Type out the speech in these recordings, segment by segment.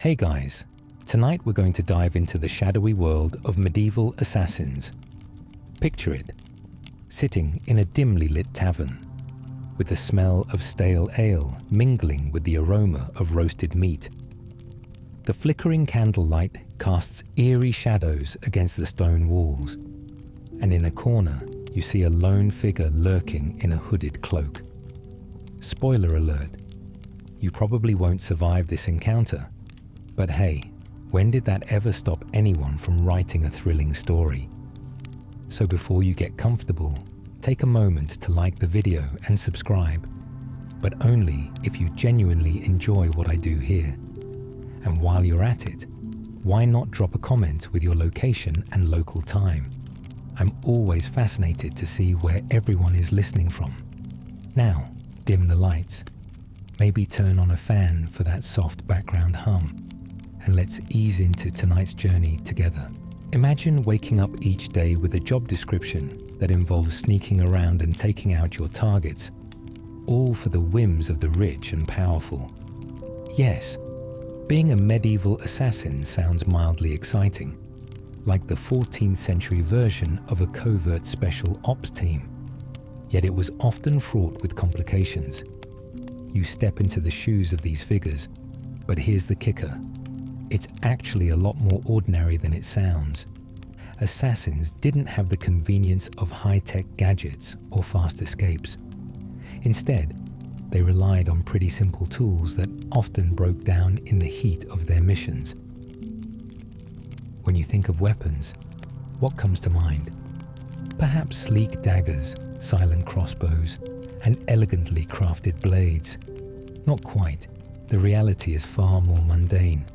Hey guys, tonight we're going to dive into the shadowy world of medieval assassins. Picture it, sitting in a dimly lit tavern, with the smell of stale ale mingling with the aroma of roasted meat. The flickering candlelight casts eerie shadows against the stone walls, and in a corner you see a lone figure lurking in a hooded cloak. Spoiler alert, you probably won't survive this encounter. But hey, when did that ever stop anyone from writing a thrilling story? So before you get comfortable, take a moment to like the video and subscribe, but only if you genuinely enjoy what I do here. And while you're at it, why not drop a comment with your location and local time? I'm always fascinated to see where everyone is listening from. Now, dim the lights. Maybe turn on a fan for that soft background hum. And let's ease into tonight's journey together. Imagine waking up each day with a job description that involves sneaking around and taking out your targets, all for the whims of the rich and powerful. Yes, being a medieval assassin sounds mildly exciting, like the 14th century version of a covert special ops team. Yet it was often fraught with complications. You step into the shoes of these figures, but here's the kicker. It's actually a lot more ordinary than it sounds. Assassins didn't have the convenience of high-tech gadgets or fast escapes. Instead, they relied on pretty simple tools that often broke down in the heat of their missions. When you think of weapons, what comes to mind? Perhaps sleek daggers, silent crossbows, and elegantly crafted blades. Not quite. The reality is far more mundane.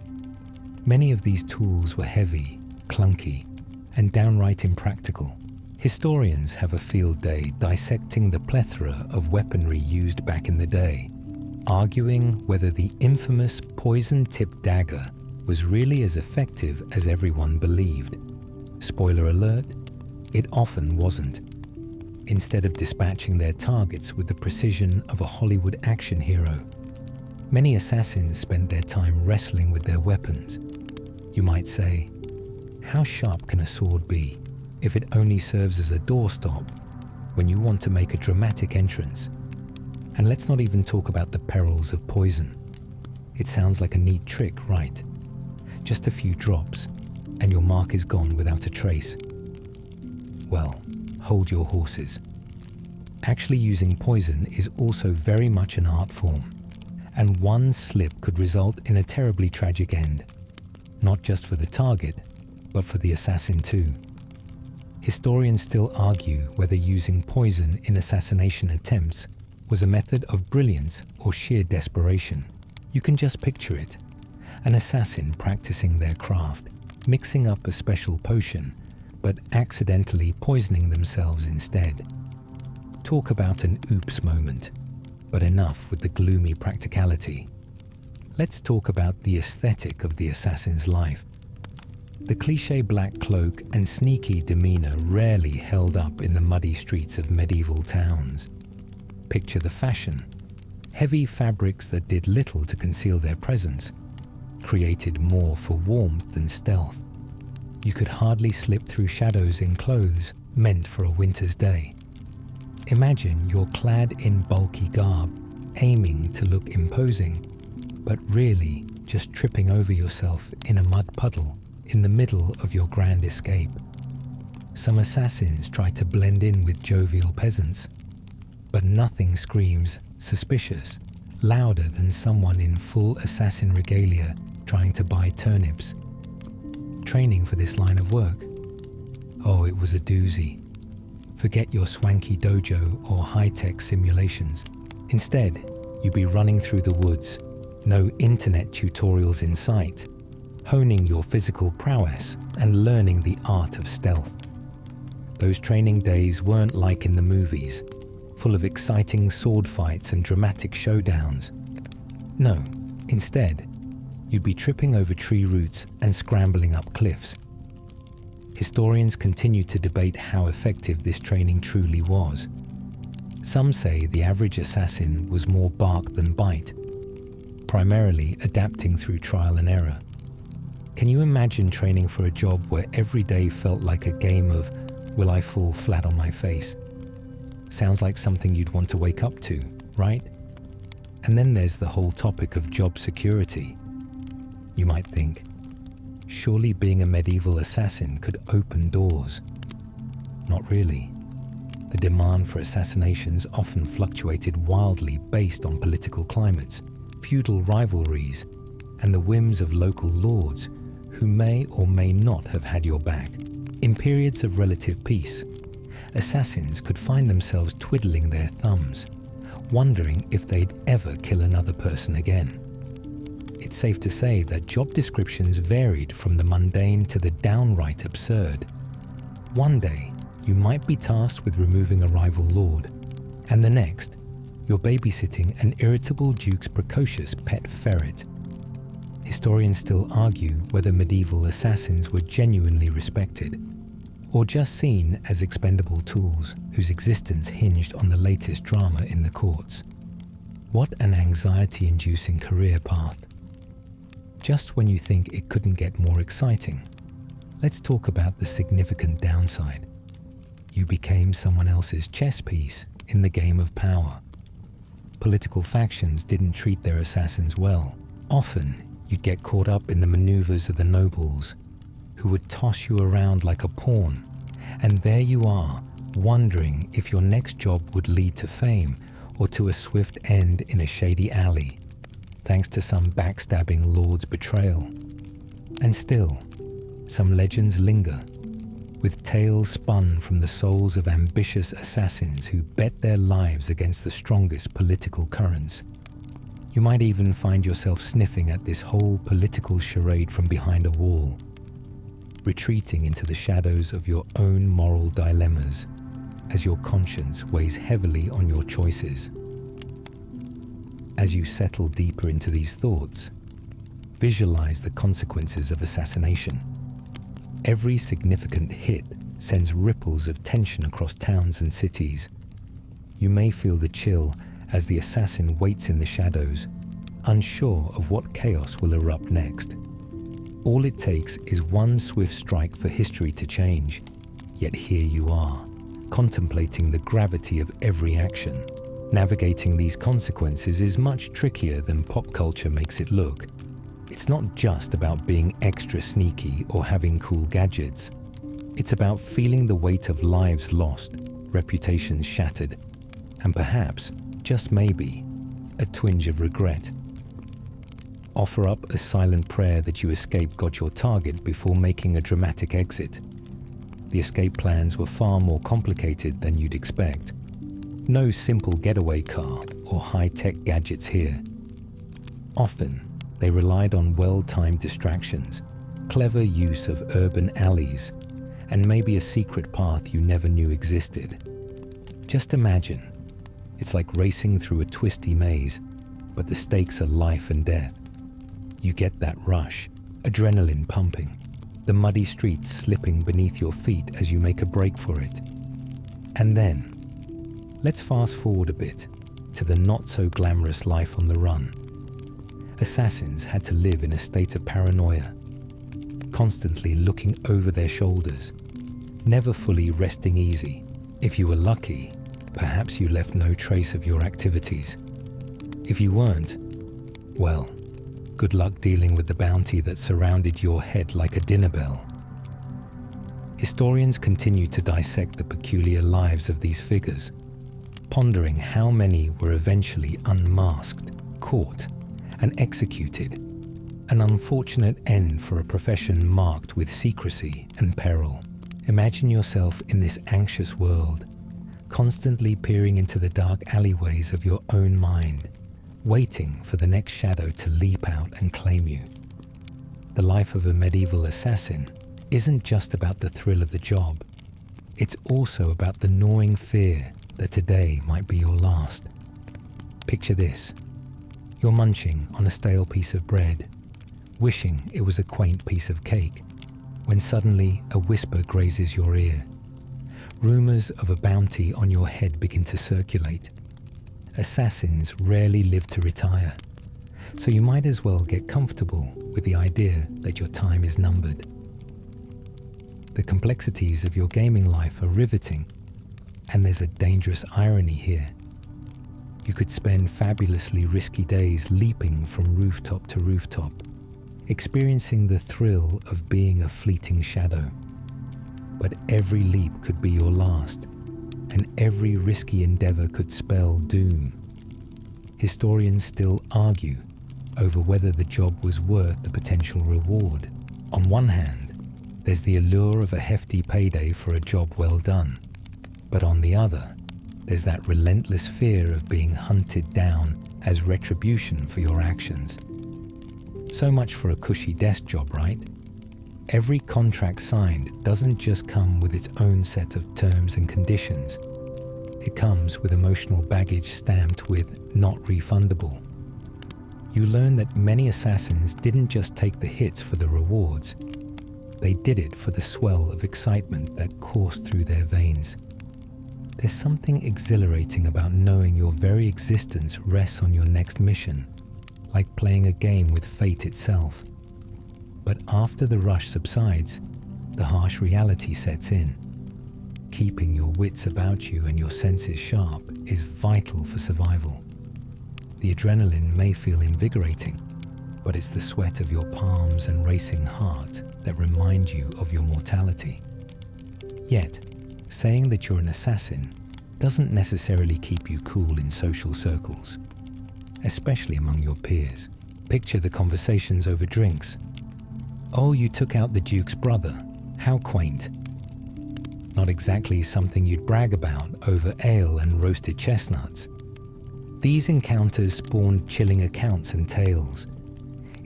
Many of these tools were heavy, clunky, and downright impractical. Historians have a field day dissecting the plethora of weaponry used back in the day, arguing whether the infamous poison-tipped dagger was really as effective as everyone believed. Spoiler alert, it often wasn't. Instead of dispatching their targets with the precision of a Hollywood action hero, many assassins spent their time wrestling with their weapons. You might say, how sharp can a sword be if it only serves as a doorstop when you want to make a dramatic entrance? And let's not even talk about the perils of poison. It sounds like a neat trick, right? Just a few drops, and your mark is gone without a trace. Well, hold your horses. Actually using poison is also very much an art form, and one slip could result in a terribly tragic end. Not just for the target, but for the assassin too. Historians still argue whether using poison in assassination attempts was a method of brilliance or sheer desperation. You can just picture it. An assassin practicing their craft, mixing up a special potion, but accidentally poisoning themselves instead. Talk about an oops moment, but enough with the gloomy practicality. Let's talk about the aesthetic of the assassin's life. The cliché black cloak and sneaky demeanor rarely held up in the muddy streets of medieval towns. Picture the fashion. Heavy fabrics that did little to conceal their presence, created more for warmth than stealth. You could hardly slip through shadows in clothes meant for a winter's day. Imagine you're clad in bulky garb, aiming to look imposing, but really just tripping over yourself in a mud puddle in the middle of your grand escape. Some assassins try to blend in with jovial peasants, but nothing screams suspicious louder than someone in full assassin regalia trying to buy turnips. Training for this line of work? Oh, it was a doozy. Forget your swanky dojo or high-tech simulations. Instead, you'd be running through the woods, no internet tutorials in sight, honing your physical prowess and learning the art of stealth. Those training days weren't like in the movies, full of exciting sword fights and dramatic showdowns. No, instead, you'd be tripping over tree roots and scrambling up cliffs. Historians continue to debate how effective this training truly was. Some say the average assassin was more bark than bite. primarily adapting through trial and error. Can you imagine training for a job where every day felt like a game of will I fall flat on my face? Sounds like something you'd want to wake up to, right? And then there's the whole topic of job security. You might think, surely being a medieval assassin could open doors. Not really. The demand for assassinations often fluctuated wildly based on political climates, feudal rivalries, and the whims of local lords who may or may not have had your back. In periods of relative peace, assassins could find themselves twiddling their thumbs, wondering if they'd ever kill another person again. It's safe to say that job descriptions varied from the mundane to the downright absurd. One day, you might be tasked with removing a rival lord, and the next, you're babysitting an irritable duke's precocious pet ferret. Historians still argue whether medieval assassins were genuinely respected, or just seen as expendable tools whose existence hinged on the latest drama in the courts. What an anxiety-inducing career path. Just when you think it couldn't get more exciting, let's talk about the significant downside. You became someone else's chess piece in the game of power. Political factions didn't treat their assassins well. Often, you'd get caught up in the maneuvers of the nobles, who would toss you around like a pawn, and there you are, wondering if your next job would lead to fame or to a swift end in a shady alley, thanks to some backstabbing lord's betrayal. And still, some legends linger, with tales spun from the souls of ambitious assassins who bet their lives against the strongest political currents. You might even find yourself sniffing at this whole political charade from behind a wall, retreating into the shadows of your own moral dilemmas as your conscience weighs heavily on your choices. As you settle deeper into these thoughts, visualize the consequences of assassination. Every significant hit sends ripples of tension across towns and cities. You may feel the chill as the assassin waits in the shadows, unsure of what chaos will erupt next. All it takes is one swift strike for history to change, yet here you are, contemplating the gravity of every action. Navigating these consequences is much trickier than pop culture makes it look. It's not just about being extra sneaky or having cool gadgets. It's about feeling the weight of lives lost, reputations shattered, and perhaps, just maybe, a twinge of regret. Offer up a silent prayer that you escape got your target before making a dramatic exit. The escape plans were far more complicated than you'd expect. No simple getaway car or high-tech gadgets here. Often, they relied on well-timed distractions, clever use of urban alleys, and maybe a secret path you never knew existed. Just imagine, it's like racing through a twisty maze, but the stakes are life and death. You get that rush, adrenaline pumping, the muddy streets slipping beneath your feet as you make a break for it. And then, let's fast forward a bit to the not-so-glamorous life on the run. Assassins had to live in a state of paranoia, constantly looking over their shoulders, never fully resting easy. If you were lucky, perhaps you left no trace of your activities. If you weren't, well, good luck dealing with the bounty that surrounded your head like a dinner bell. Historians continue to dissect the peculiar lives of these figures, pondering how many were eventually unmasked, caught, and executed, an unfortunate end for a profession marked with secrecy and peril. Imagine yourself in this anxious world, constantly peering into the dark alleyways of your own mind, waiting for the next shadow to leap out and claim you. The life of a medieval assassin isn't just about the thrill of the job. It's also about the gnawing fear that today might be your last. Picture this. You're munching on a stale piece of bread, wishing it was a quaint piece of cake, when suddenly a whisper grazes your ear. Rumors of a bounty on your head begin to circulate. Assassins rarely live to retire, so you might as well get comfortable with the idea that your time is numbered. The complexities of your gaming life are riveting, and there's a dangerous irony here. You could spend fabulously risky days leaping from rooftop to rooftop, experiencing the thrill of being a fleeting shadow. But every leap could be your last, and every risky endeavor could spell doom. Historians still argue over whether the job was worth the potential reward. On one hand, there's the allure of a hefty payday for a job well done. But on the other, there's that relentless fear of being hunted down as retribution for your actions. So much for a cushy desk job, right? Every contract signed doesn't just come with its own set of terms and conditions. It comes with emotional baggage stamped with "not refundable." You learn that many assassins didn't just take the hits for the rewards. They did it for the swell of excitement that coursed through their veins. There's something exhilarating about knowing your very existence rests on your next mission, like playing a game with fate itself. But after the rush subsides, the harsh reality sets in. Keeping your wits about you and your senses sharp is vital for survival. The adrenaline may feel invigorating, but it's the sweat of your palms and racing heart that remind you of your mortality. Yet, saying that you're an assassin doesn't necessarily keep you cool in social circles, especially among your peers. Picture the conversations over drinks. "Oh, you took out the Duke's brother. How quaint." Not exactly something you'd brag about over ale and roasted chestnuts. These encounters spawned chilling accounts and tales,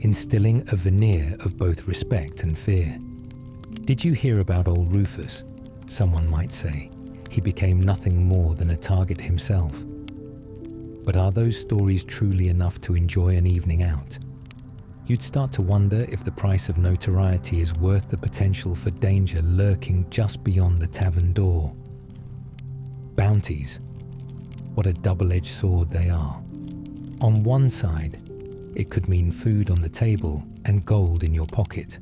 instilling a veneer of both respect and fear. "Did you hear about old Rufus?" someone might say. "He became nothing more than a target himself." But are those stories truly enough to enjoy an evening out? You'd start to wonder if the price of notoriety is worth the potential for danger lurking just beyond the tavern door. Bounties. What a double-edged sword they are. On one side, it could mean food on the table and gold in your pocket.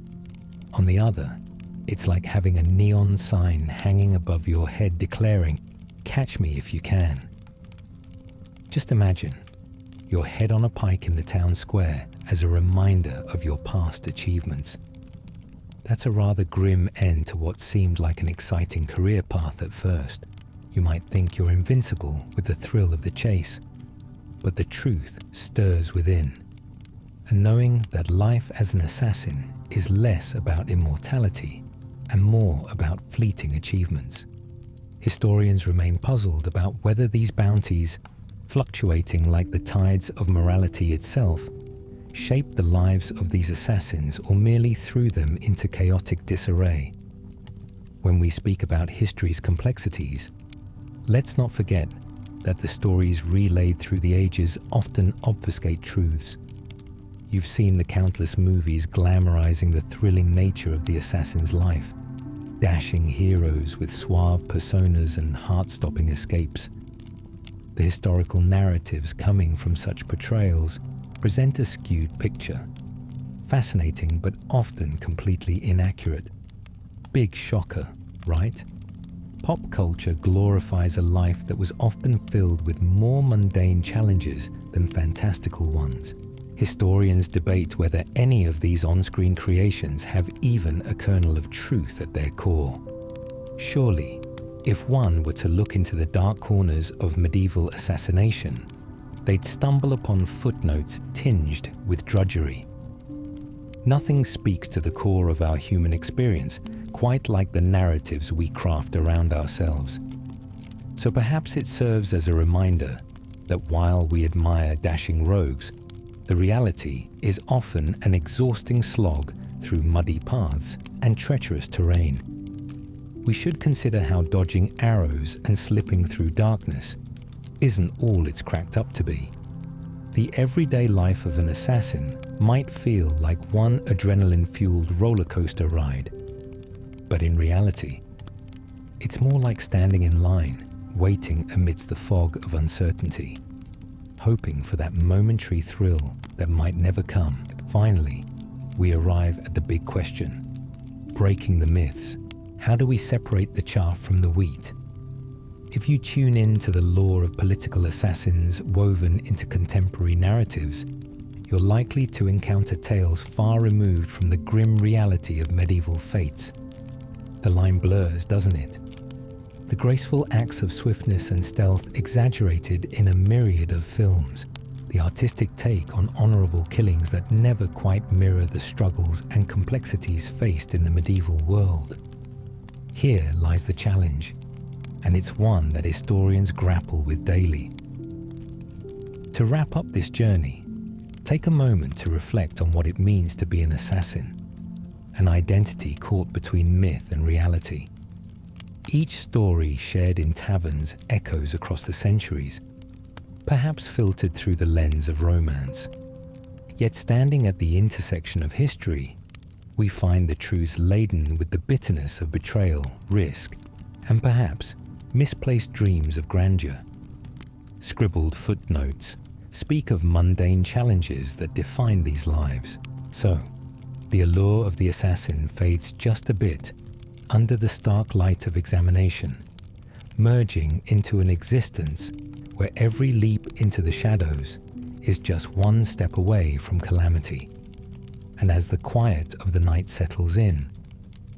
On the other, it's like having a neon sign hanging above your head declaring, "Catch me if you can." Just imagine your head on a pike in the town square as a reminder of your past achievements. That's a rather grim end to what seemed like an exciting career path at first. You might think you're invincible with the thrill of the chase, but the truth stirs within. And knowing that life as an assassin is less about immortality and more about fleeting achievements. Historians remain puzzled about whether these bounties, fluctuating like the tides of morality itself, shaped the lives of these assassins or merely threw them into chaotic disarray. When we speak about history's complexities, let's not forget that the stories relayed through the ages often obfuscate truths. You've seen the countless movies glamorizing the thrilling nature of the assassin's life, dashing heroes with suave personas and heart-stopping escapes. The historical narratives coming from such portrayals present a skewed picture, fascinating but often completely inaccurate. Big shocker, right? Pop culture glorifies a life that was often filled with more mundane challenges than fantastical ones. Historians debate whether any of these on-screen creations have even a kernel of truth at their core. Surely, if one were to look into the dark corners of medieval assassination, they'd stumble upon footnotes tinged with drudgery. Nothing speaks to the core of our human experience quite like the narratives we craft around ourselves. So perhaps it serves as a reminder that while we admire dashing rogues, the reality is often an exhausting slog through muddy paths and treacherous terrain. We should consider how dodging arrows and slipping through darkness isn't all it's cracked up to be. The everyday life of an assassin might feel like one adrenaline-fueled roller coaster ride, but in reality, it's more like standing in line, waiting amidst the fog of uncertainty, hoping for that momentary thrill that might never come. Finally, we arrive at the big question. Breaking the myths. How do we separate the chaff from the wheat? If you tune in to the lore of political assassins woven into contemporary narratives, you're likely to encounter tales far removed from the grim reality of medieval fates. The line blurs, doesn't it? The graceful acts of swiftness and stealth exaggerated in a myriad of films, the artistic take on honorable killings that never quite mirror the struggles and complexities faced in the medieval world. Here lies the challenge, and it's one that historians grapple with daily. To wrap up this journey, take a moment to reflect on what it means to be an assassin, an identity caught between myth and reality. Each story shared in taverns echoes across the centuries, perhaps filtered through the lens of romance. Yet standing at the intersection of history, we find the truths laden with the bitterness of betrayal, risk, and perhaps misplaced dreams of grandeur. Scribbled footnotes speak of mundane challenges that define these lives. So, the allure of the assassin fades just a bit under the stark light of examination, merging into an existence where every leap into the shadows is just one step away from calamity. And as the quiet of the night settles in,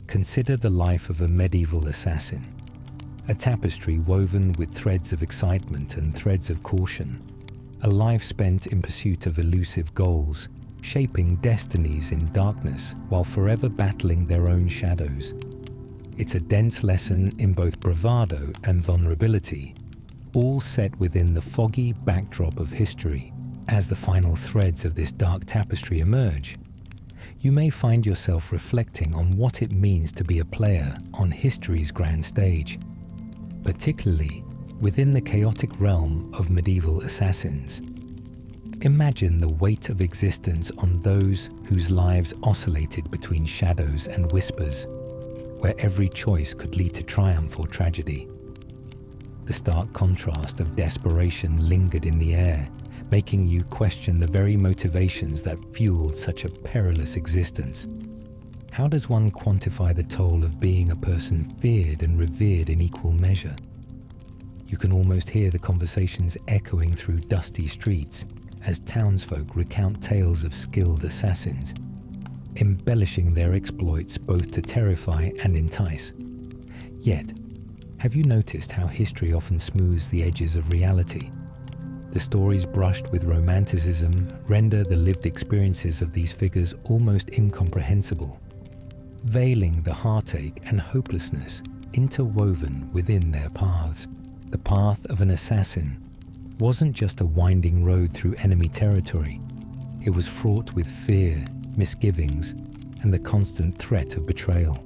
consider the life of a medieval assassin, a tapestry woven with threads of excitement and threads of caution, a life spent in pursuit of elusive goals, shaping destinies in darkness while forever battling their own shadows. It's a dense lesson in both bravado and vulnerability, all set within the foggy backdrop of history. As the final threads of this dark tapestry emerge, you may find yourself reflecting on what it means to be a player on history's grand stage, particularly within the chaotic realm of medieval assassins. Imagine the weight of existence on those whose lives oscillated between shadows and whispers, where every choice could lead to triumph or tragedy. The stark contrast of desperation lingered in the air, making you question the very motivations that fueled such a perilous existence. How does one quantify the toll of being a person feared and revered in equal measure? You can almost hear the conversations echoing through dusty streets as townsfolk recount tales of skilled assassins, embellishing their exploits both to terrify and entice. Yet, have you noticed how history often smooths the edges of reality? The stories brushed with romanticism render the lived experiences of these figures almost incomprehensible, veiling the heartache and hopelessness interwoven within their paths. The path of an assassin wasn't just a winding road through enemy territory. It was fraught with fear, misgivings, and the constant threat of betrayal.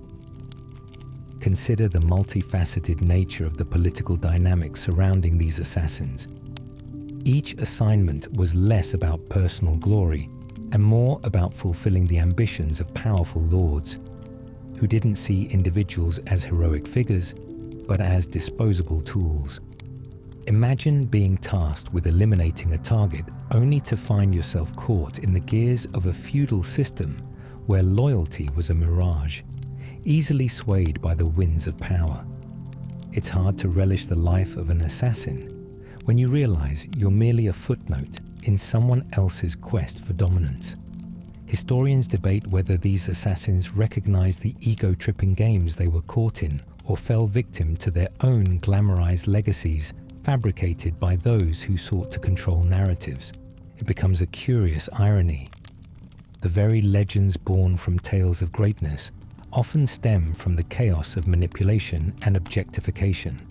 Consider the multifaceted nature of the political dynamics surrounding these assassins. Each assignment was less about personal glory and more about fulfilling the ambitions of powerful lords, who didn't see individuals as heroic figures, but as disposable tools. Imagine being tasked with eliminating a target only to find yourself caught in the gears of a feudal system where loyalty was a mirage, easily swayed by the winds of power. It's hard to relish the life of an assassin when you realize you're merely a footnote in someone else's quest for dominance. Historians debate whether these assassins recognized the ego-tripping games they were caught in or fell victim to their own glamorized legacies fabricated by those who sought to control narratives. It becomes a curious irony. The very legends born from tales of greatness often stem from the chaos of manipulation and objectification.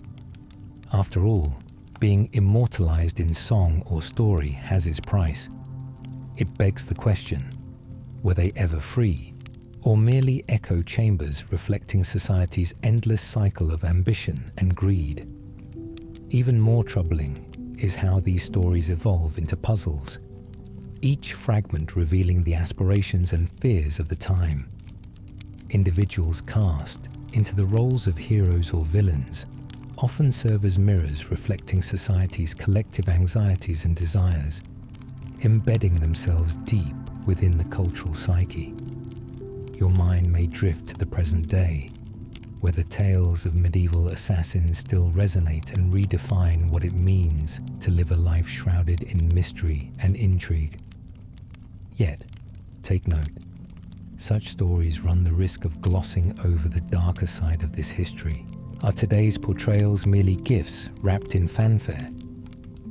After all, being immortalized in song or story has its price. It begs the question, were they ever free, or merely echo chambers reflecting society's endless cycle of ambition and greed? Even more troubling is how these stories evolve into puzzles, each fragment revealing the aspirations and fears of the time. Individuals cast into the roles of heroes or villains often serve as mirrors reflecting society's collective anxieties and desires, embedding themselves deep within the cultural psyche. Your mind may drift to the present day, where the tales of medieval assassins still resonate and redefine what it means to live a life shrouded in mystery and intrigue. Yet, take note, such stories run the risk of glossing over the darker side of this history. Are today's portrayals merely gifts wrapped in fanfare?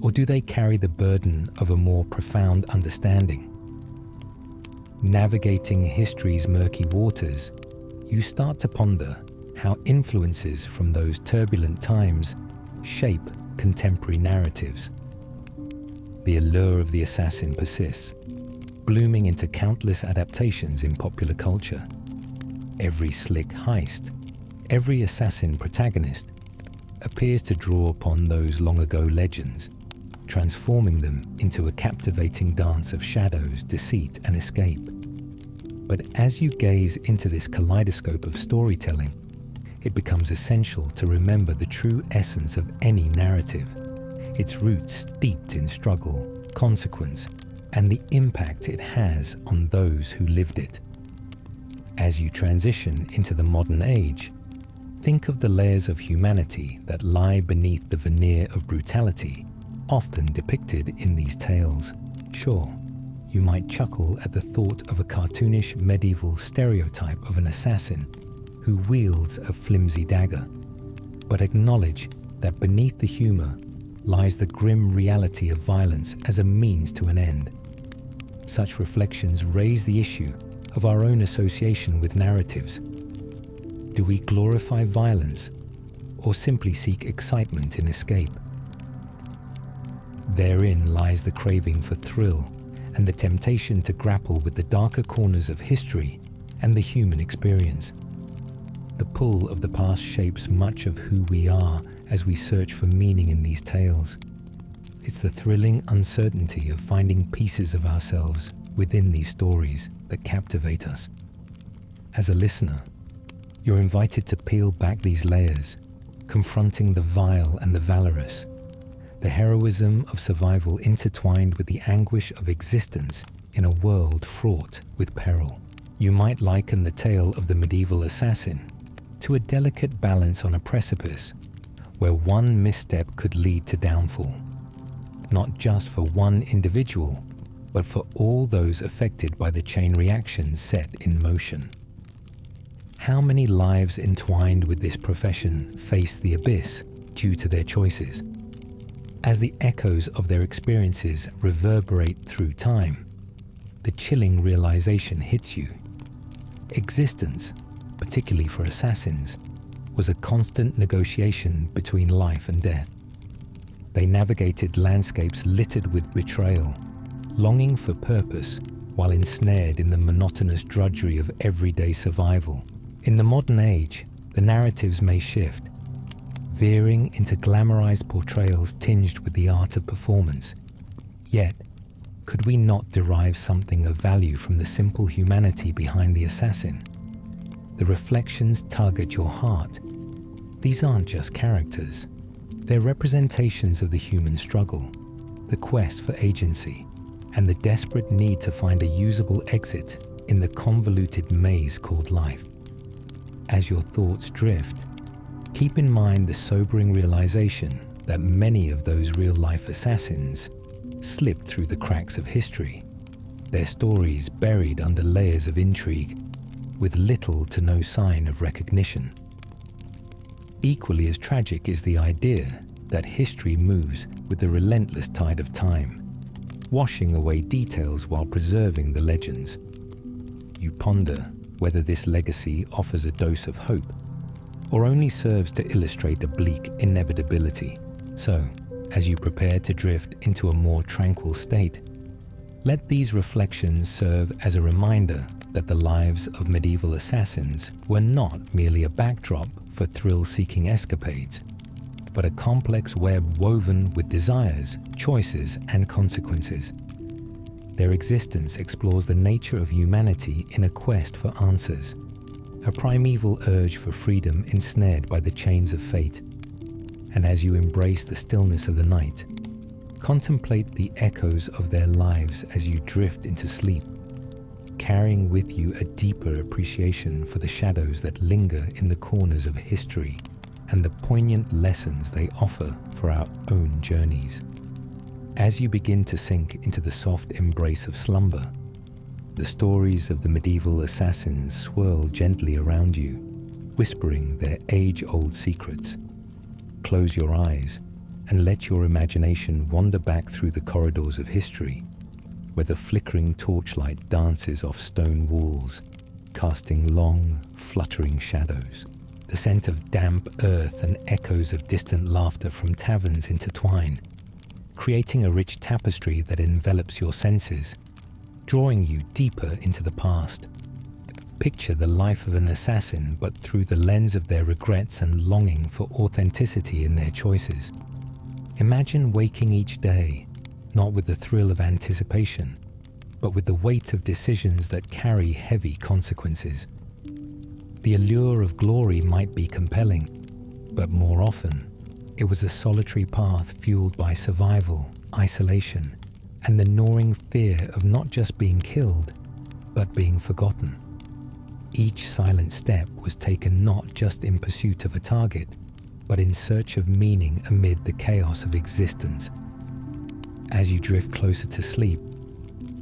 Or do they carry the burden of a more profound understanding? Navigating history's murky waters, you start to ponder how influences from those turbulent times shape contemporary narratives. The allure of the assassin persists, blooming into countless adaptations in popular culture. Every slick heist, every assassin protagonist appears to draw upon those long-ago legends, transforming them into a captivating dance of shadows, deceit, and escape. But as you gaze into this kaleidoscope of storytelling, it becomes essential to remember the true essence of any narrative, its roots steeped in struggle, consequence, and the impact it has on those who lived it. As you transition into the modern age, think of the layers of humanity that lie beneath the veneer of brutality often depicted in these tales. Sure, you might chuckle at the thought of a cartoonish medieval stereotype of an assassin who wields a flimsy dagger, but acknowledge that beneath the humor lies the grim reality of violence as a means to an end. Such reflections raise the issue of our own association with narratives. Do we glorify violence or simply seek excitement in escape? Therein lies the craving for thrill and the temptation to grapple with the darker corners of history and the human experience. The pull of the past shapes much of who we are as we search for meaning in these tales. It's the thrilling uncertainty of finding pieces of ourselves within these stories that captivate us. As a listener, you're invited to peel back these layers, confronting the vile and the valorous, the heroism of survival intertwined with the anguish of existence in a world fraught with peril. You might liken the tale of the medieval assassin to a delicate balance on a precipice where one misstep could lead to downfall, not just for one individual, but for all those affected by the chain reaction set in motion. How many lives entwined with this profession face the abyss due to their choices? As the echoes of their experiences reverberate through time, the chilling realization hits you. Existence, particularly for assassins, was a constant negotiation between life and death. They navigated landscapes littered with betrayal, longing for purpose while ensnared in the monotonous drudgery of everyday survival. In the modern age, the narratives may shift, veering into glamorized portrayals tinged with the art of performance. Yet, could we not derive something of value from the simple humanity behind the assassin? The reflections tug at your heart. These aren't just characters. They're representations of the human struggle, the quest for agency, and the desperate need to find a usable exit in the convoluted maze called life. As your thoughts drift, keep in mind the sobering realization that many of those real-life assassins slipped through the cracks of history, their stories buried under layers of intrigue, with little to no sign of recognition. Equally as tragic is the idea that history moves with the relentless tide of time, washing away details while preserving the legends. You ponder whether this legacy offers a dose of hope, or only serves to illustrate a bleak inevitability. So, as you prepare to drift into a more tranquil state, let these reflections serve as a reminder that the lives of medieval assassins were not merely a backdrop for thrill-seeking escapades, but a complex web woven with desires, choices, and consequences. Their existence explores the nature of humanity in a quest for answers, a primeval urge for freedom ensnared by the chains of fate. And as you embrace the stillness of the night, contemplate the echoes of their lives as you drift into sleep, carrying with you a deeper appreciation for the shadows that linger in the corners of history and the poignant lessons they offer for our own journeys. As you begin to sink into the soft embrace of slumber, the stories of the medieval assassins swirl gently around you, whispering their age-old secrets. Close your eyes and let your imagination wander back through the corridors of history, where the flickering torchlight dances off stone walls, casting long, fluttering shadows. The scent of damp earth and echoes of distant laughter from taverns intertwine, creating a rich tapestry that envelops your senses, drawing you deeper into the past. Picture the life of an assassin, but through the lens of their regrets and longing for authenticity in their choices. Imagine waking each day, not with the thrill of anticipation, but with the weight of decisions that carry heavy consequences. The allure of glory might be compelling, but more often, it was a solitary path fueled by survival, isolation, and the gnawing fear of not just being killed, but being forgotten. Each silent step was taken not just in pursuit of a target, but in search of meaning amid the chaos of existence. As you drift closer to sleep,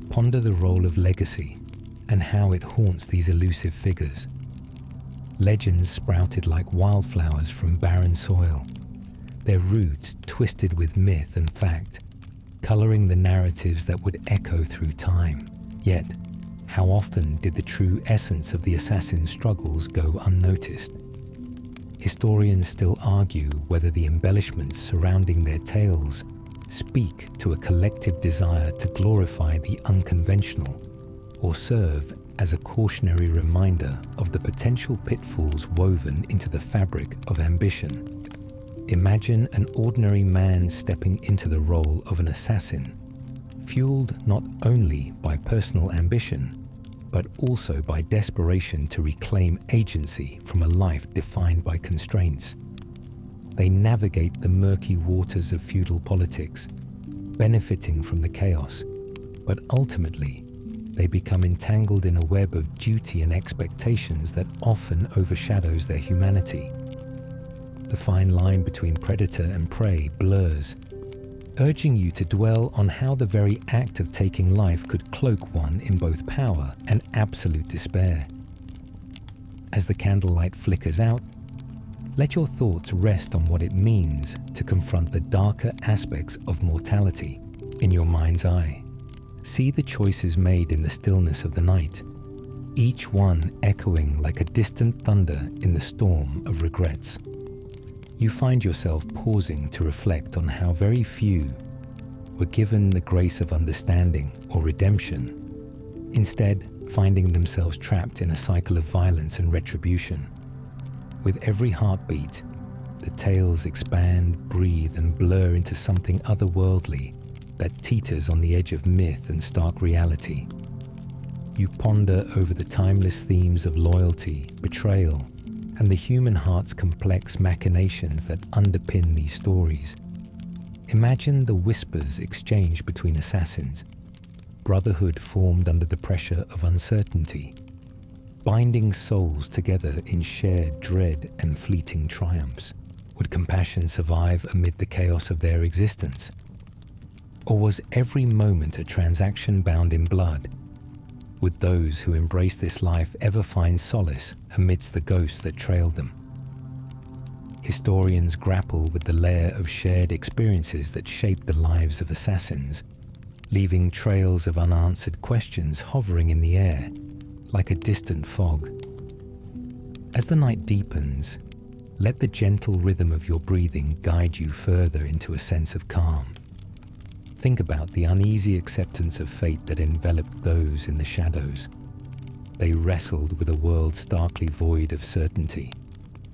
ponder the role of legacy and how it haunts these elusive figures. Legends sprouted like wildflowers from barren soil, their roots twisted with myth and fact, coloring the narratives that would echo through time. Yet, how often did the true essence of the assassin's struggles go unnoticed? Historians still argue whether the embellishments surrounding their tales speak to a collective desire to glorify the unconventional or serve as a cautionary reminder of the potential pitfalls woven into the fabric of ambition. Imagine an ordinary man stepping into the role of an assassin, fueled not only by personal ambition, but also by desperation to reclaim agency from a life defined by constraints. They navigate the murky waters of feudal politics, benefiting from the chaos, but ultimately, they become entangled in a web of duty and expectations that often overshadows their humanity. The fine line between predator and prey blurs, urging you to dwell on how the very act of taking life could cloak one in both power and absolute despair. As the candlelight flickers out, let your thoughts rest on what it means to confront the darker aspects of mortality in your mind's eye. See the choices made in the stillness of the night, each one echoing like a distant thunder in the storm of regrets. You find yourself pausing to reflect on how very few were given the grace of understanding or redemption, instead finding themselves trapped in a cycle of violence and retribution. With every heartbeat, the tales expand, breathe, and blur into something otherworldly that teeters on the edge of myth and stark reality. You ponder over the timeless themes of loyalty, betrayal, and the human heart's complex machinations that underpin these stories. Imagine the whispers exchanged between assassins, brotherhood formed under the pressure of uncertainty, binding souls together in shared dread and fleeting triumphs. Would compassion survive amid the chaos of their existence? Or was every moment a transaction bound in blood? Would those who embrace this life ever find solace amidst the ghosts that trailed them? Historians grapple with the layer of shared experiences that shaped the lives of assassins, leaving trails of unanswered questions hovering in the air, like a distant fog. As the night deepens, let the gentle rhythm of your breathing guide you further into a sense of calm. Think about the uneasy acceptance of fate that enveloped those in the shadows. They wrestled with a world starkly void of certainty,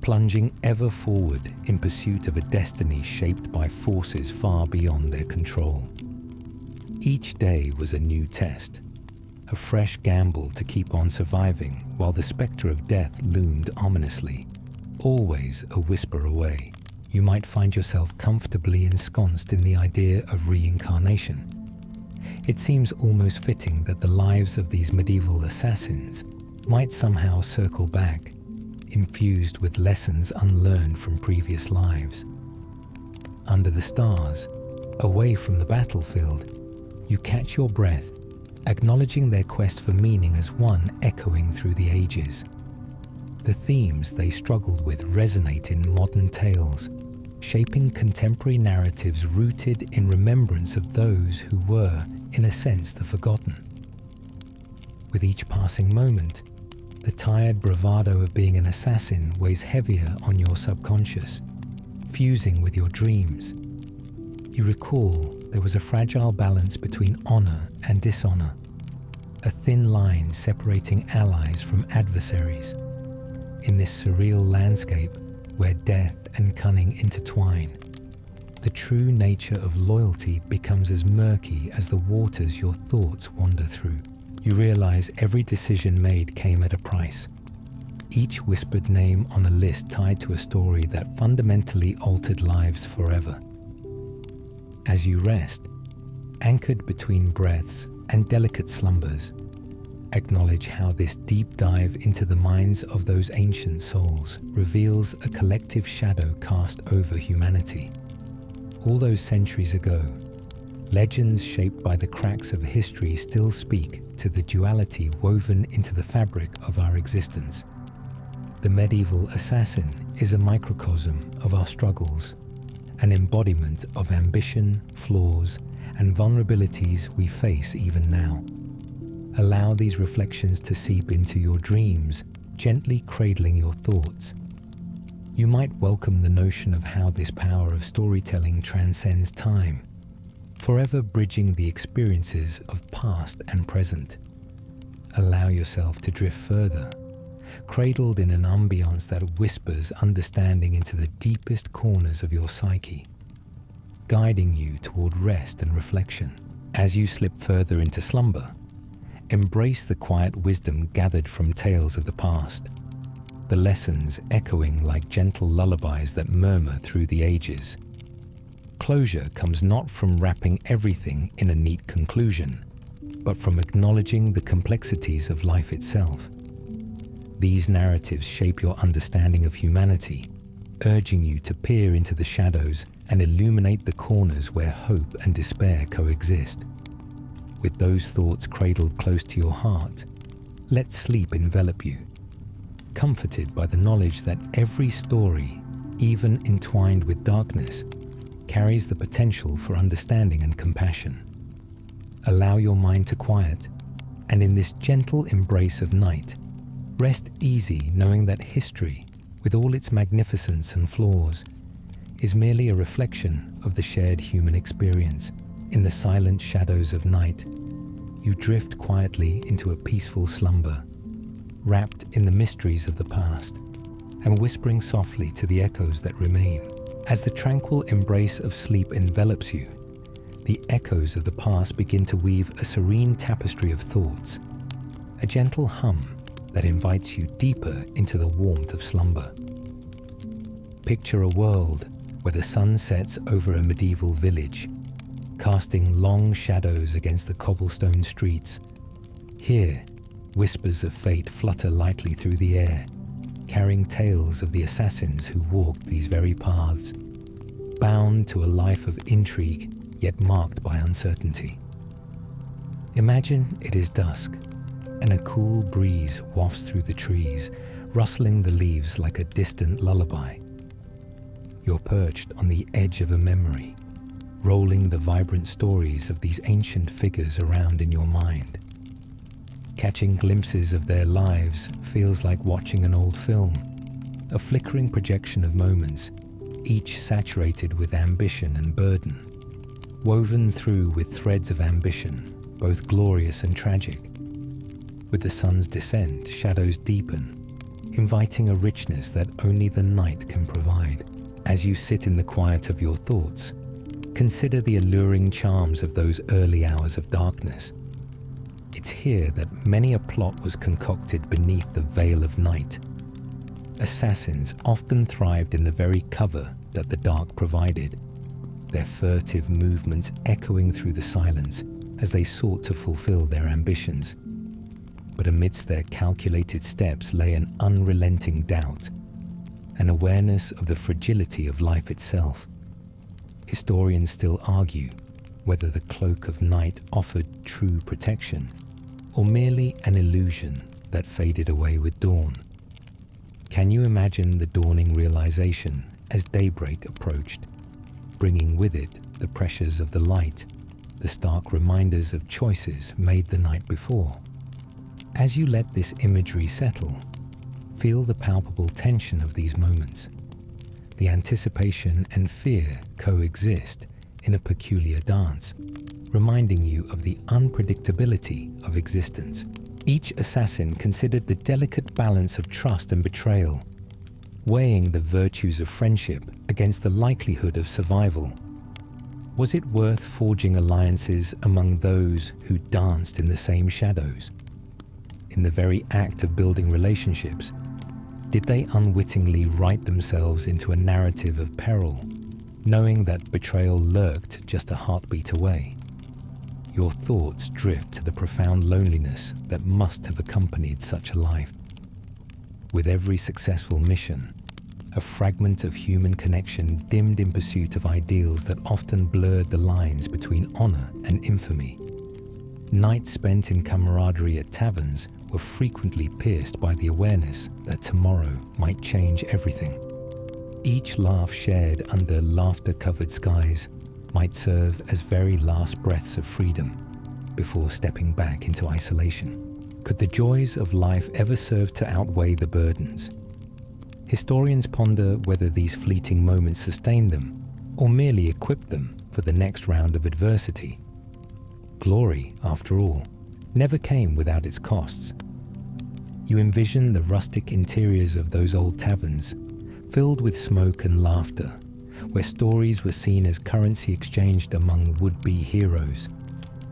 plunging ever forward in pursuit of a destiny shaped by forces far beyond their control. Each day was a new test, a fresh gamble to keep on surviving while the spectre of death loomed ominously, always a whisper away. you might find yourself comfortably ensconced in the idea of reincarnation. It seems almost fitting that the lives of these medieval assassins might somehow circle back, infused with lessons unlearned from previous lives. Under the stars, away from the battlefield, you catch your breath, acknowledging their quest for meaning as one echoing through the ages. The themes they struggled with resonate in modern tales, shaping contemporary narratives rooted in remembrance of those who were, in a sense, the forgotten. With each passing moment, the tired bravado of being an assassin weighs heavier on your subconscious, fusing with your dreams. You recall there was a fragile balance between honor and dishonor, a thin line separating allies from adversaries. In this surreal landscape where death and cunning intertwine, the true nature of loyalty becomes as murky as the waters your thoughts wander through. You realize every decision made came at a price, each whispered name on a list tied to a story that fundamentally altered lives forever. As you rest, anchored between breaths and delicate slumbers, acknowledge how this deep dive into the minds of those ancient souls reveals a collective shadow cast over humanity. All those centuries ago, legends shaped by the cracks of history still speak to the duality woven into the fabric of our existence. The medieval assassin is a microcosm of our struggles, an embodiment of ambition, flaws, and vulnerabilities we face even now. Allow these reflections to seep into your dreams, gently cradling your thoughts. You might welcome the notion of how this power of storytelling transcends time, forever bridging the experiences of past and present. Allow yourself to drift further, cradled in an ambience that whispers understanding into the deepest corners of your psyche, guiding you toward rest and reflection. As you slip further into slumber, embrace the quiet wisdom gathered from tales of the past, the lessons echoing like gentle lullabies that murmur through the ages. Closure comes not from wrapping everything in a neat conclusion, but from acknowledging the complexities of life itself. These narratives shape your understanding of humanity, urging you to peer into the shadows and illuminate the corners where hope and despair coexist. With those thoughts cradled close to your heart, let sleep envelop you, comforted by the knowledge that every story, even entwined with darkness, carries the potential for understanding and compassion. Allow your mind to quiet, and in this gentle embrace of night, rest easy knowing that history, with all its magnificence and flaws, is merely a reflection of the shared human experience. In the silent shadows of night, you drift quietly into a peaceful slumber, wrapped in the mysteries of the past, and whispering softly to the echoes that remain. As the tranquil embrace of sleep envelops you, the echoes of the past begin to weave a serene tapestry of thoughts, a gentle hum that invites you deeper into the warmth of slumber. Picture a world where the sun sets over a medieval village, casting long shadows against the cobblestone streets. Here, whispers of fate flutter lightly through the air, carrying tales of the assassins who walked these very paths, bound to a life of intrigue yet marked by uncertainty. Imagine it is dusk, and a cool breeze wafts through the trees, rustling the leaves like a distant lullaby. You're perched on the edge of a memory, rolling the vibrant stories of these ancient figures around in your mind. Catching glimpses of their lives feels like watching an old film, a flickering projection of moments, each saturated with ambition and burden, woven through with threads of ambition, both glorious and tragic. With the sun's descent, shadows deepen, inviting a richness that only the night can provide. As you sit in the quiet of your thoughts, consider the alluring charms of those early hours of darkness. It's here that many a plot was concocted beneath the veil of night. Assassins often thrived in the very cover that the dark provided, their furtive movements echoing through the silence as they sought to fulfill their ambitions. But amidst their calculated steps lay an unrelenting doubt, an awareness of the fragility of life itself. Historians still argue whether the cloak of night offered true protection or merely an illusion that faded away with dawn. Can you imagine the dawning realization as daybreak approached, bringing with it the pressures of the light, the stark reminders of choices made the night before? As you let this imagery settle, feel the palpable tension of these moments. The anticipation and fear coexist in a peculiar dance, reminding you of the unpredictability of existence. Each assassin considered the delicate balance of trust and betrayal, weighing the virtues of friendship against the likelihood of survival. Was it worth forging alliances among those who danced in the same shadows? In the very act of building relationships, did they unwittingly write themselves into a narrative of peril, knowing that betrayal lurked just a heartbeat away? Your thoughts drift to the profound loneliness that must have accompanied such a life. With every successful mission, a fragment of human connection dimmed in pursuit of ideals that often blurred the lines between honor and infamy. Nights spent in camaraderie at taverns were frequently pierced by the awareness that tomorrow might change everything. Each laugh shared under laughter-covered skies might serve as very last breaths of freedom before stepping back into isolation. Could the joys of life ever serve to outweigh the burdens? Historians ponder whether these fleeting moments sustained them or merely equipped them for the next round of adversity. Glory, after all, never came without its costs. You envision the rustic interiors of those old taverns, filled with smoke and laughter, where stories were seen as currency exchanged among would-be heroes.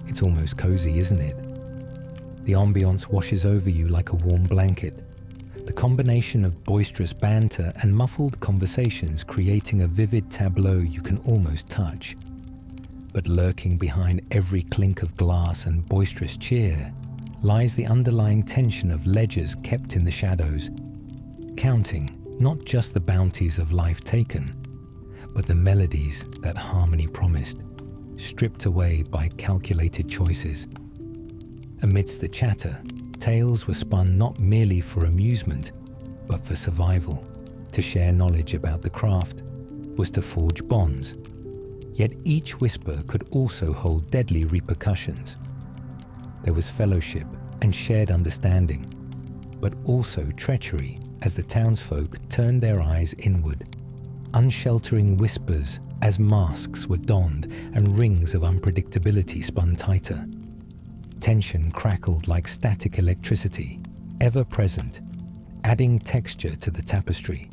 It's almost cozy, isn't it? The ambience washes over you like a warm blanket, the combination of boisterous banter and muffled conversations creating a vivid tableau you can almost touch. But lurking behind every clink of glass and boisterous cheer lies the underlying tension of ledgers kept in the shadows, counting not just the bounties of life taken, but the melodies that harmony promised, stripped away by calculated choices. Amidst the chatter, tales were spun not merely for amusement, but for survival. To share knowledge about the craft was to forge bonds. Yet each whisper could also hold deadly repercussions. There was fellowship and shared understanding, but also treachery as the townsfolk turned their eyes inward. Unsheltering whispers as masks were donned and rings of unpredictability spun tighter. Tension crackled like static electricity, ever present, adding texture to the tapestry.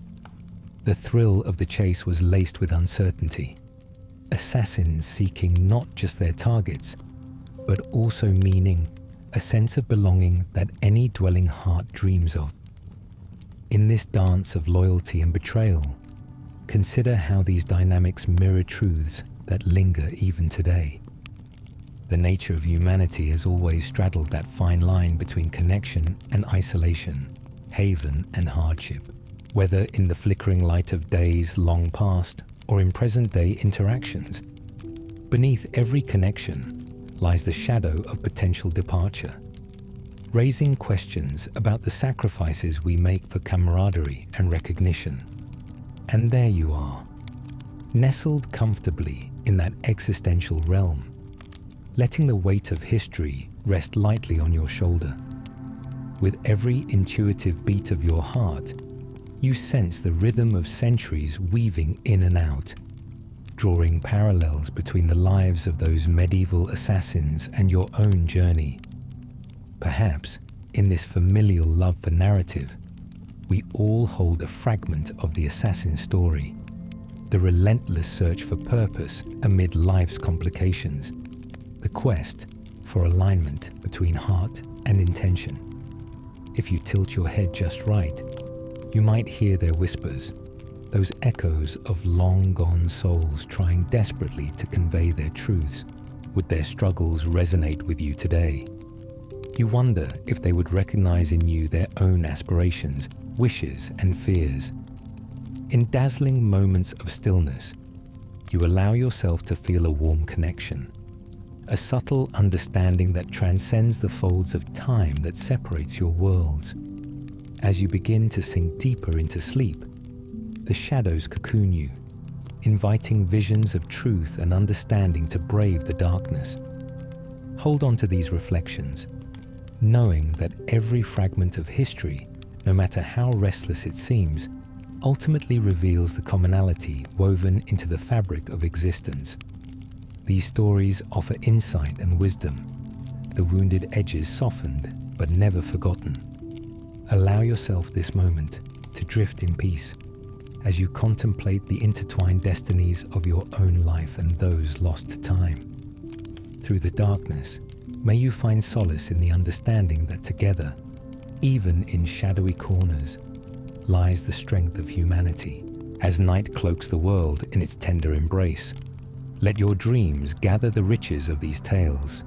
The thrill of the chase was laced with uncertainty. Assassins seeking not just their targets, but also meaning, a sense of belonging that any dwelling heart dreams of. In this dance of loyalty and betrayal, consider how these dynamics mirror truths that linger even today. The nature of humanity has always straddled that fine line between connection and isolation, haven and hardship. Whether in the flickering light of days long past or in present-day interactions, beneath every connection lies the shadow of potential departure, raising questions about the sacrifices we make for camaraderie and recognition. And there you are, nestled comfortably in that existential realm, letting the weight of history rest lightly on your shoulder. With every intuitive beat of your heart, you sense the rhythm of centuries weaving in and out, drawing parallels between the lives of those medieval assassins and your own journey. Perhaps, in this familial love for narrative, we all hold a fragment of the assassin's story, the relentless search for purpose amid life's complications, the quest for alignment between heart and intention. If you tilt your head just right, you might hear their whispers, those echoes of long-gone souls trying desperately to convey their truths. Would their struggles resonate with you today? You wonder if they would recognize in you their own aspirations, wishes, and fears. In dazzling moments of stillness, you allow yourself to feel a warm connection, a subtle understanding that transcends the folds of time that separates your worlds. As you begin to sink deeper into sleep, the shadows cocoon you, inviting visions of truth and understanding to brave the darkness. Hold on to these reflections, knowing that every fragment of history, no matter how restless it seems, ultimately reveals the commonality woven into the fabric of existence. These stories offer insight and wisdom, the wounded edges softened but never forgotten. Allow yourself this moment to drift in peace as you contemplate the intertwined destinies of your own life and those lost to time. Through the darkness, may you find solace in the understanding that together, even in shadowy corners, lies the strength of humanity. As night cloaks the world in its tender embrace, let your dreams gather the riches of these tales,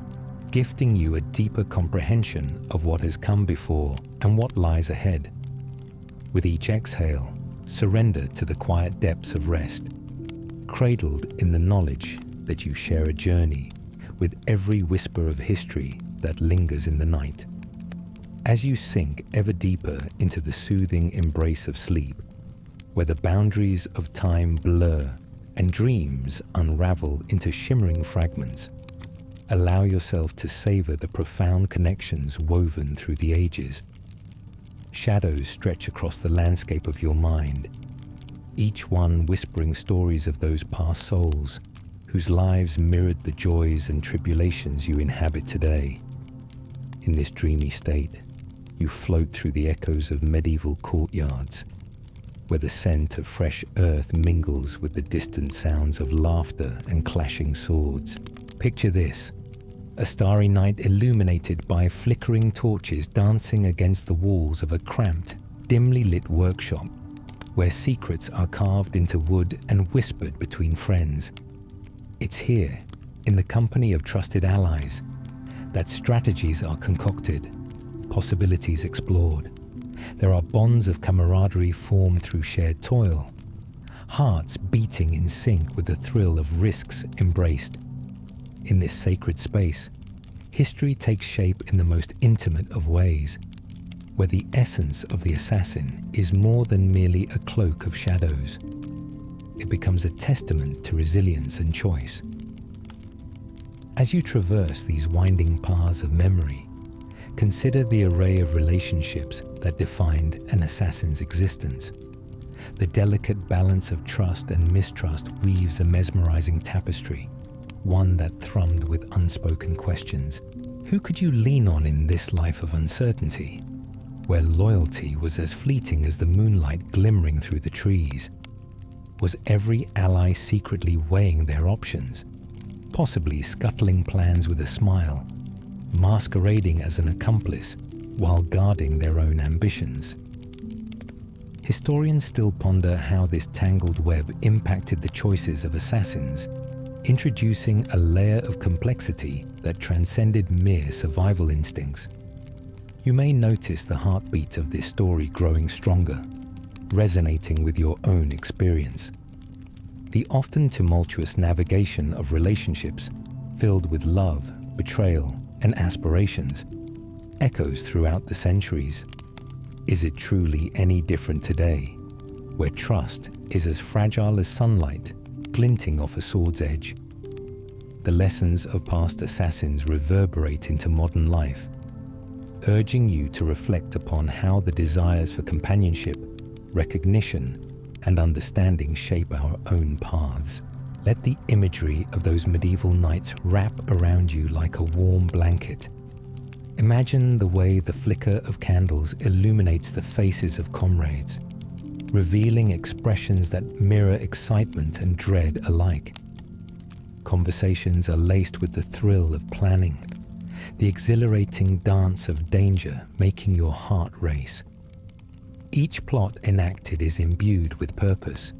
gifting you a deeper comprehension of what has come before and what lies ahead. With each exhale, surrender to the quiet depths of rest, cradled in the knowledge that you share a journey with every whisper of history that lingers in the night. As you sink ever deeper into the soothing embrace of sleep, where the boundaries of time blur and dreams unravel into shimmering fragments, allow yourself to savor the profound connections woven through the ages. Shadows stretch across the landscape of your mind, each one whispering stories of those past souls whose lives mirrored the joys and tribulations you inhabit today. In this dreamy state, you float through the echoes of medieval courtyards, where the scent of fresh earth mingles with the distant sounds of laughter and clashing swords. Picture this: a starry night illuminated by flickering torches dancing against the walls of a cramped, dimly lit workshop, where secrets are carved into wood and whispered between friends. It's here, in the company of trusted allies, that strategies are concocted, possibilities explored. There are bonds of camaraderie formed through shared toil, hearts beating in sync with the thrill of risks embraced. In this sacred space, history takes shape in the most intimate of ways, where the essence of the assassin is more than merely a cloak of shadows. It becomes a testament to resilience and choice. As you traverse these winding paths of memory, consider the array of relationships that defined an assassin's existence. The delicate balance of trust and mistrust weaves a mesmerizing tapestry, one that thrummed with unspoken questions. Who could you lean on in this life of uncertainty, where loyalty was as fleeting as the moonlight glimmering through the trees? Was every ally secretly weighing their options, possibly scuttling plans with a smile, masquerading as an accomplice while guarding their own ambitions? Historians still ponder how this tangled web impacted the choices of assassins, introducing a layer of complexity that transcended mere survival instincts. You may notice the heartbeat of this story growing stronger, resonating with your own experience. The often tumultuous navigation of relationships, filled with love, betrayal, and aspirations, echoes throughout the centuries. Is it truly any different today, where trust is as fragile as sunlight glinting off a sword's edge? The lessons of past assassins reverberate into modern life, urging you to reflect upon how the desires for companionship, recognition, and understanding shape our own paths. Let the imagery of those medieval nights wrap around you like a warm blanket. Imagine the way the flicker of candles illuminates the faces of comrades, revealing expressions that mirror excitement and dread alike. Conversations are laced with the thrill of planning, the exhilarating dance of danger making your heart race. Each plot enacted is imbued with purpose,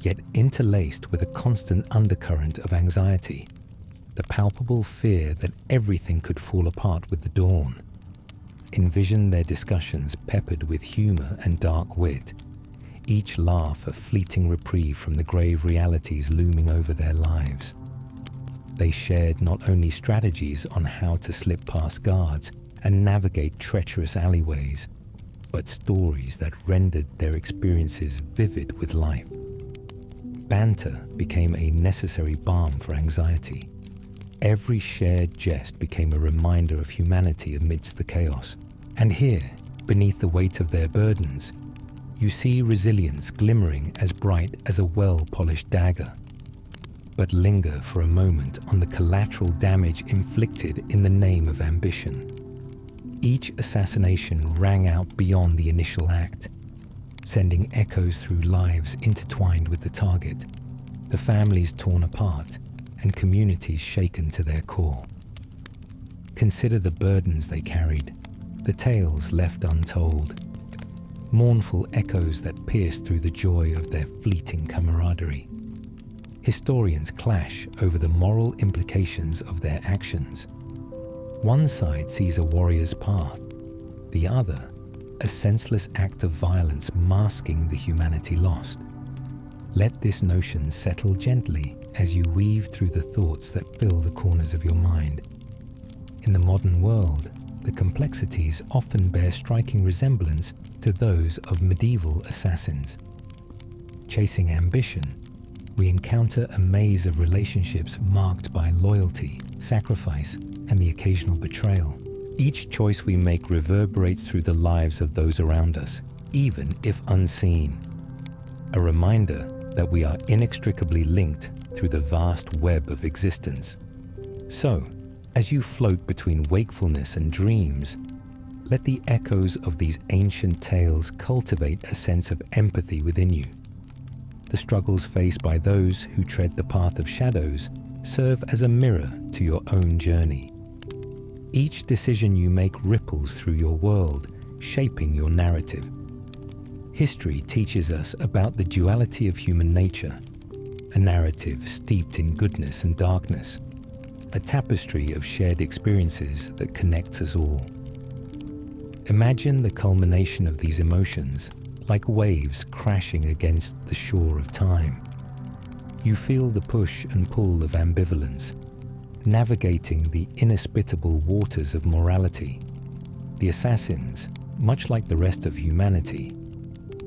yet interlaced with a constant undercurrent of anxiety, the palpable fear that everything could fall apart with the dawn. Envision their discussions peppered with humor and dark wit, each laugh a fleeting reprieve from the grave realities looming over their lives. They shared not only strategies on how to slip past guards and navigate treacherous alleyways, but stories that rendered their experiences vivid with life. Banter became a necessary balm for anxiety. Every shared jest became a reminder of humanity amidst the chaos. And here, beneath the weight of their burdens, you see resilience glimmering as bright as a well-polished dagger. But linger for a moment on the collateral damage inflicted in the name of ambition. Each assassination rang out beyond the initial act, sending echoes through lives intertwined with the target, the families torn apart, and communities shaken to their core. Consider the burdens they carried, the tales left untold, mournful echoes that pierced through the joy of their fleeting camaraderie. Historians clash over the moral implications of their actions. One side sees a warrior's path, the other a senseless act of violence masking the humanity lost. Let this notion settle gently as you weave through the thoughts that fill the corners of your mind. In the modern world, the complexities often bear striking resemblance to those of medieval assassins. Chasing ambition, we encounter a maze of relationships marked by loyalty, sacrifice, and the occasional betrayal. Each choice we make reverberates through the lives of those around us, even if unseen. A reminder that we are inextricably linked through the vast web of existence. So, as you float between wakefulness and dreams, let the echoes of these ancient tales cultivate a sense of empathy within you. The struggles faced by those who tread the path of shadows serve as a mirror to your own journey. Each decision you make ripples through your world, shaping your narrative. History teaches us about the duality of human nature, a narrative steeped in goodness and darkness, a tapestry of shared experiences that connects us all. Imagine the culmination of these emotions, like waves crashing against the shore of time. You feel the push and pull of ambivalence, navigating the inhospitable waters of morality. The assassins, much like the rest of humanity,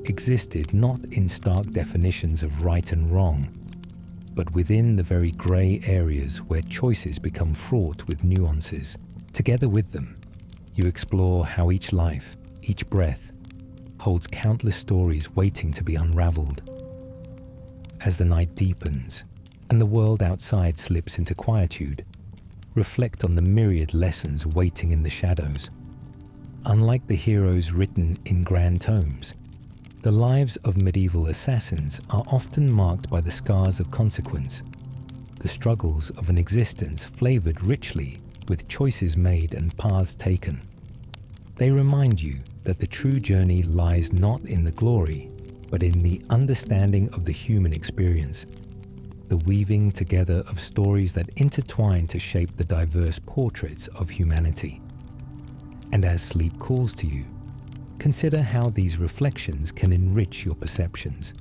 existed not in stark definitions of right and wrong, but within the very grey areas where choices become fraught with nuances. Together with them, you explore how each life, each breath, holds countless stories waiting to be unravelled. As the night deepens and the world outside slips into quietude, reflect on the myriad lessons waiting in the shadows. Unlike the heroes written in grand tomes, the lives of medieval assassins are often marked by the scars of consequence, the struggles of an existence flavoured richly with choices made and paths taken. They remind you that the true journey lies not in the glory, but in the understanding of the human experience, the weaving together of stories that intertwine to shape the diverse portraits of humanity. And as sleep calls to you, consider how these reflections can enrich your perceptions.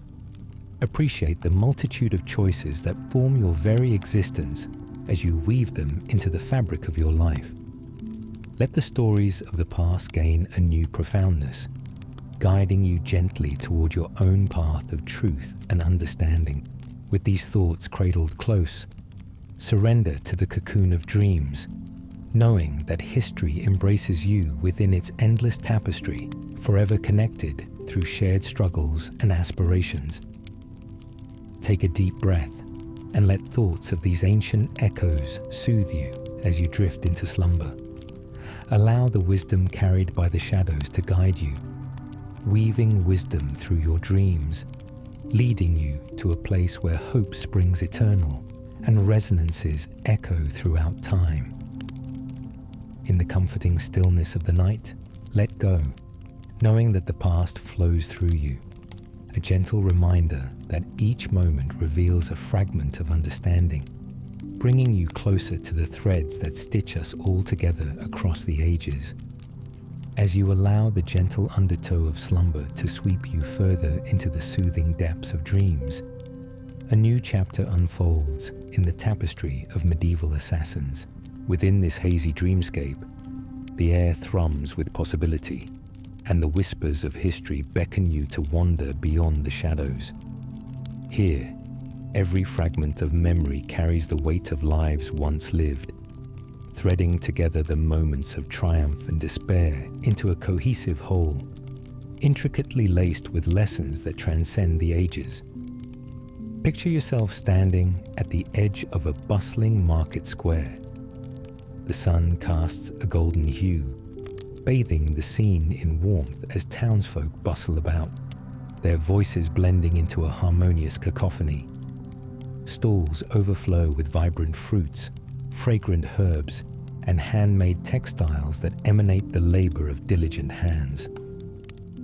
Appreciate the multitude of choices that form your very existence as you weave them into the fabric of your life. Let the stories of the past gain a new profoundness, guiding you gently toward your own path of truth and understanding. With these thoughts cradled close, surrender to the cocoon of dreams, knowing that history embraces you within its endless tapestry, forever connected through shared struggles and aspirations. Take a deep breath and let thoughts of these ancient echoes soothe you as you drift into slumber. Allow the wisdom carried by the shadows to guide you, weaving wisdom through your dreams, leading you to a place where hope springs eternal and resonances echo throughout time. In the comforting stillness of the night, let go knowing that the past flows through you, a gentle reminder that each moment reveals a fragment of understanding, bringing you closer to the threads that stitch us all together across the ages. As you allow the gentle undertow of slumber to sweep you further into the soothing depths of dreams, a new chapter unfolds in the tapestry of medieval assassins. Within this hazy dreamscape, the air thrums with possibility, and the whispers of history beckon you to wander beyond the shadows. Here, every fragment of memory carries the weight of lives once lived, threading together the moments of triumph and despair into a cohesive whole, intricately laced with lessons that transcend the ages. Picture yourself standing at the edge of a bustling market square. The sun casts a golden hue, bathing the scene in warmth as townsfolk bustle about, their voices blending into a harmonious cacophony. Stalls overflow with vibrant fruits, fragrant herbs, and handmade textiles that emanate the labor of diligent hands.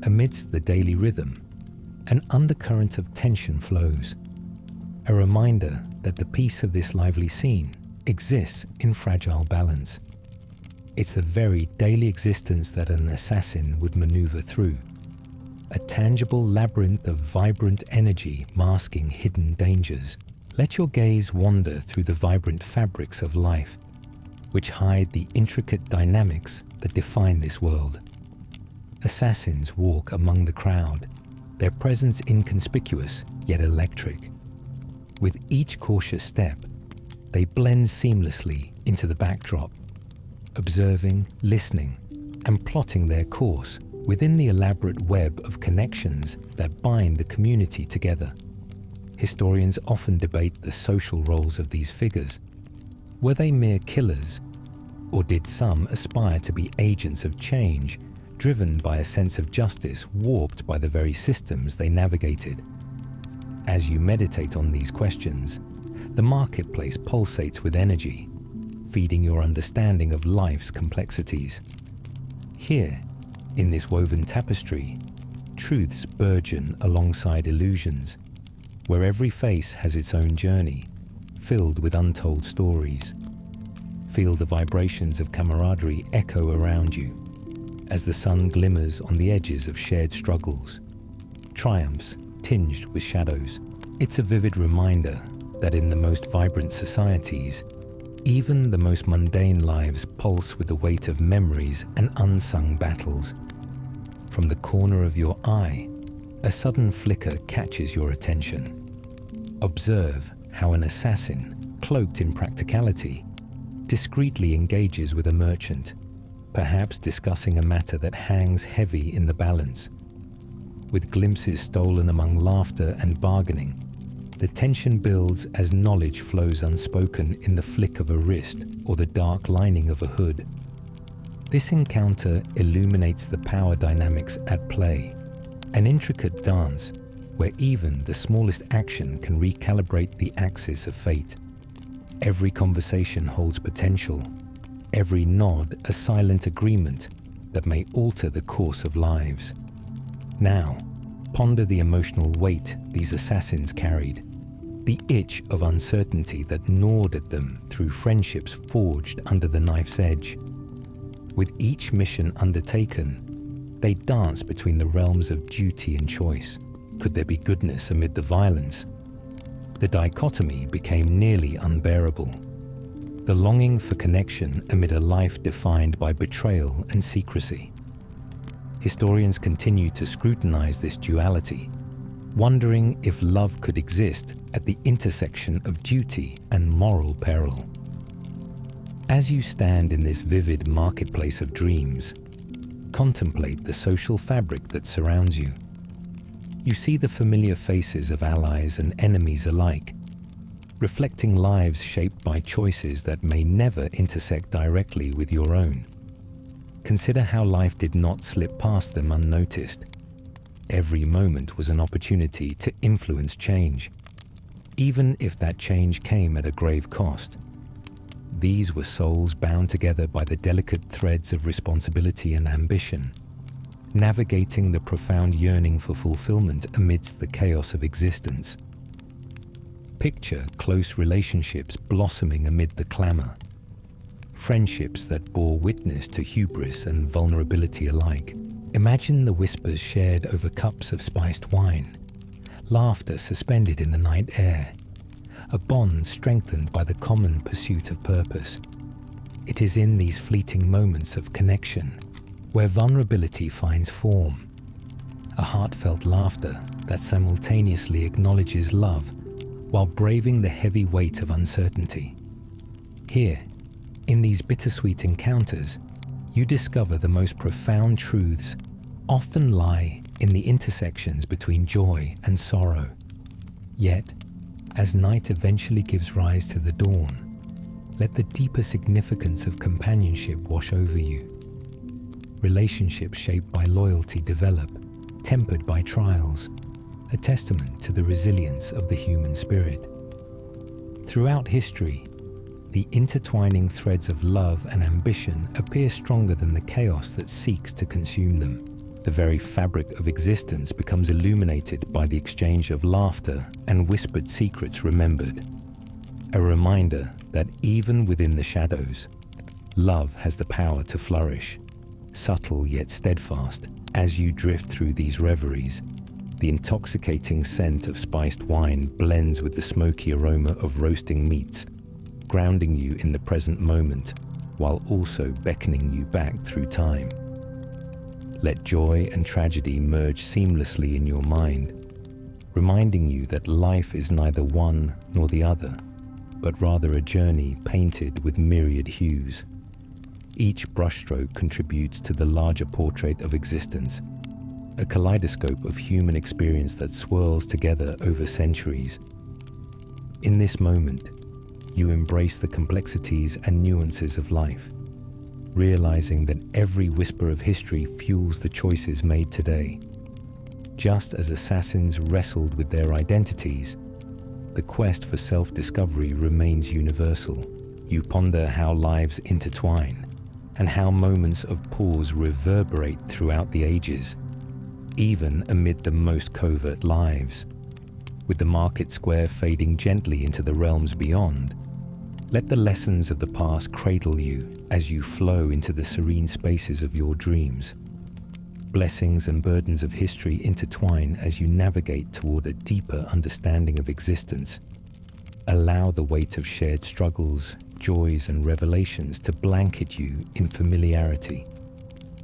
Amidst the daily rhythm, an undercurrent of tension flows, a reminder that the peace of this lively scene exists in fragile balance. It's the very daily existence that an assassin would maneuver through, a tangible labyrinth of vibrant energy masking hidden dangers. Let your gaze wander through the vibrant fabrics of life, which hide the intricate dynamics that define this world. Assassins walk among the crowd, their presence inconspicuous yet electric. With each cautious step, they blend seamlessly into the backdrop, observing, listening, and plotting their course within the elaborate web of connections that bind the community together. Historians often debate the social roles of these figures. Were they mere killers, or did some aspire to be agents of change, driven by a sense of justice warped by the very systems they navigated? As you meditate on these questions, the marketplace pulsates with energy, feeding your understanding of life's complexities. Here, in this woven tapestry, truths burgeon alongside illusions, where every face has its own journey, filled with untold stories. Feel the vibrations of camaraderie echo around you, as the sun glimmers on the edges of shared struggles, triumphs tinged with shadows. It's a vivid reminder that in the most vibrant societies, even the most mundane lives pulse with the weight of memories and unsung battles. From the corner of your eye, a sudden flicker catches your attention. Observe how an assassin, cloaked in practicality, discreetly engages with a merchant, perhaps discussing a matter that hangs heavy in the balance. With glimpses stolen among laughter and bargaining, the tension builds as knowledge flows unspoken in the flick of a wrist or the dark lining of a hood. This encounter illuminates the power dynamics at play, an intricate dance where even the smallest action can recalibrate the axis of fate. Every conversation holds potential, every nod a silent agreement that may alter the course of lives. Now, ponder the emotional weight these assassins carried, the itch of uncertainty that gnawed at them through friendships forged under the knife's edge. With each mission undertaken, they dance between the realms of duty and choice. Could there be goodness amid the violence? The dichotomy became nearly unbearable. The longing for connection amid a life defined by betrayal and secrecy. Historians continue to scrutinize this duality, wondering if love could exist at the intersection of duty and moral peril. As you stand in this vivid marketplace of dreams, contemplate the social fabric that surrounds you. You see the familiar faces of allies and enemies alike, reflecting lives shaped by choices that may never intersect directly with your own. Consider how life did not slip past them unnoticed. Every moment was an opportunity to influence change, even if that change came at a grave cost. These were souls bound together by the delicate threads of responsibility and ambition, navigating the profound yearning for fulfillment amidst the chaos of existence. Picture close relationships blossoming amid the clamor, friendships that bore witness to hubris and vulnerability alike. Imagine the whispers shared over cups of spiced wine, laughter suspended in the night air, a bond strengthened by the common pursuit of purpose. It is in these fleeting moments of connection where vulnerability finds form, a heartfelt laughter that simultaneously acknowledges love while braving the heavy weight of uncertainty. Here, in these bittersweet encounters, you discover the most profound truths often lie in the intersections between joy and sorrow. Yet, as night eventually gives rise to the dawn, let the deeper significance of companionship wash over you. Relationships shaped by loyalty develop, tempered by trials, a testament to the resilience of the human spirit. Throughout history, the intertwining threads of love and ambition appear stronger than the chaos that seeks to consume them. The very fabric of existence becomes illuminated by the exchange of laughter and whispered secrets remembered. A reminder that even within the shadows, love has the power to flourish, subtle yet steadfast. As you drift through these reveries, the intoxicating scent of spiced wine blends with the smoky aroma of roasting meats, grounding you in the present moment while also beckoning you back through time. Let joy and tragedy merge seamlessly in your mind, reminding you that life is neither one nor the other, but rather a journey painted with myriad hues. Each brushstroke contributes to the larger portrait of existence, a kaleidoscope of human experience that swirls together over centuries. In this moment, you embrace the complexities and nuances of life, realizing that every whisper of history fuels the choices made today. Just as assassins wrestled with their identities, the quest for self-discovery remains universal. You ponder how lives intertwine and how moments of pause reverberate throughout the ages, even amid the most covert lives. With the market square fading gently into the realms beyond, let the lessons of the past cradle you as you flow into the serene spaces of your dreams. Blessings and burdens of history intertwine as you navigate toward a deeper understanding of existence. Allow the weight of shared struggles, joys, and revelations to blanket you in familiarity,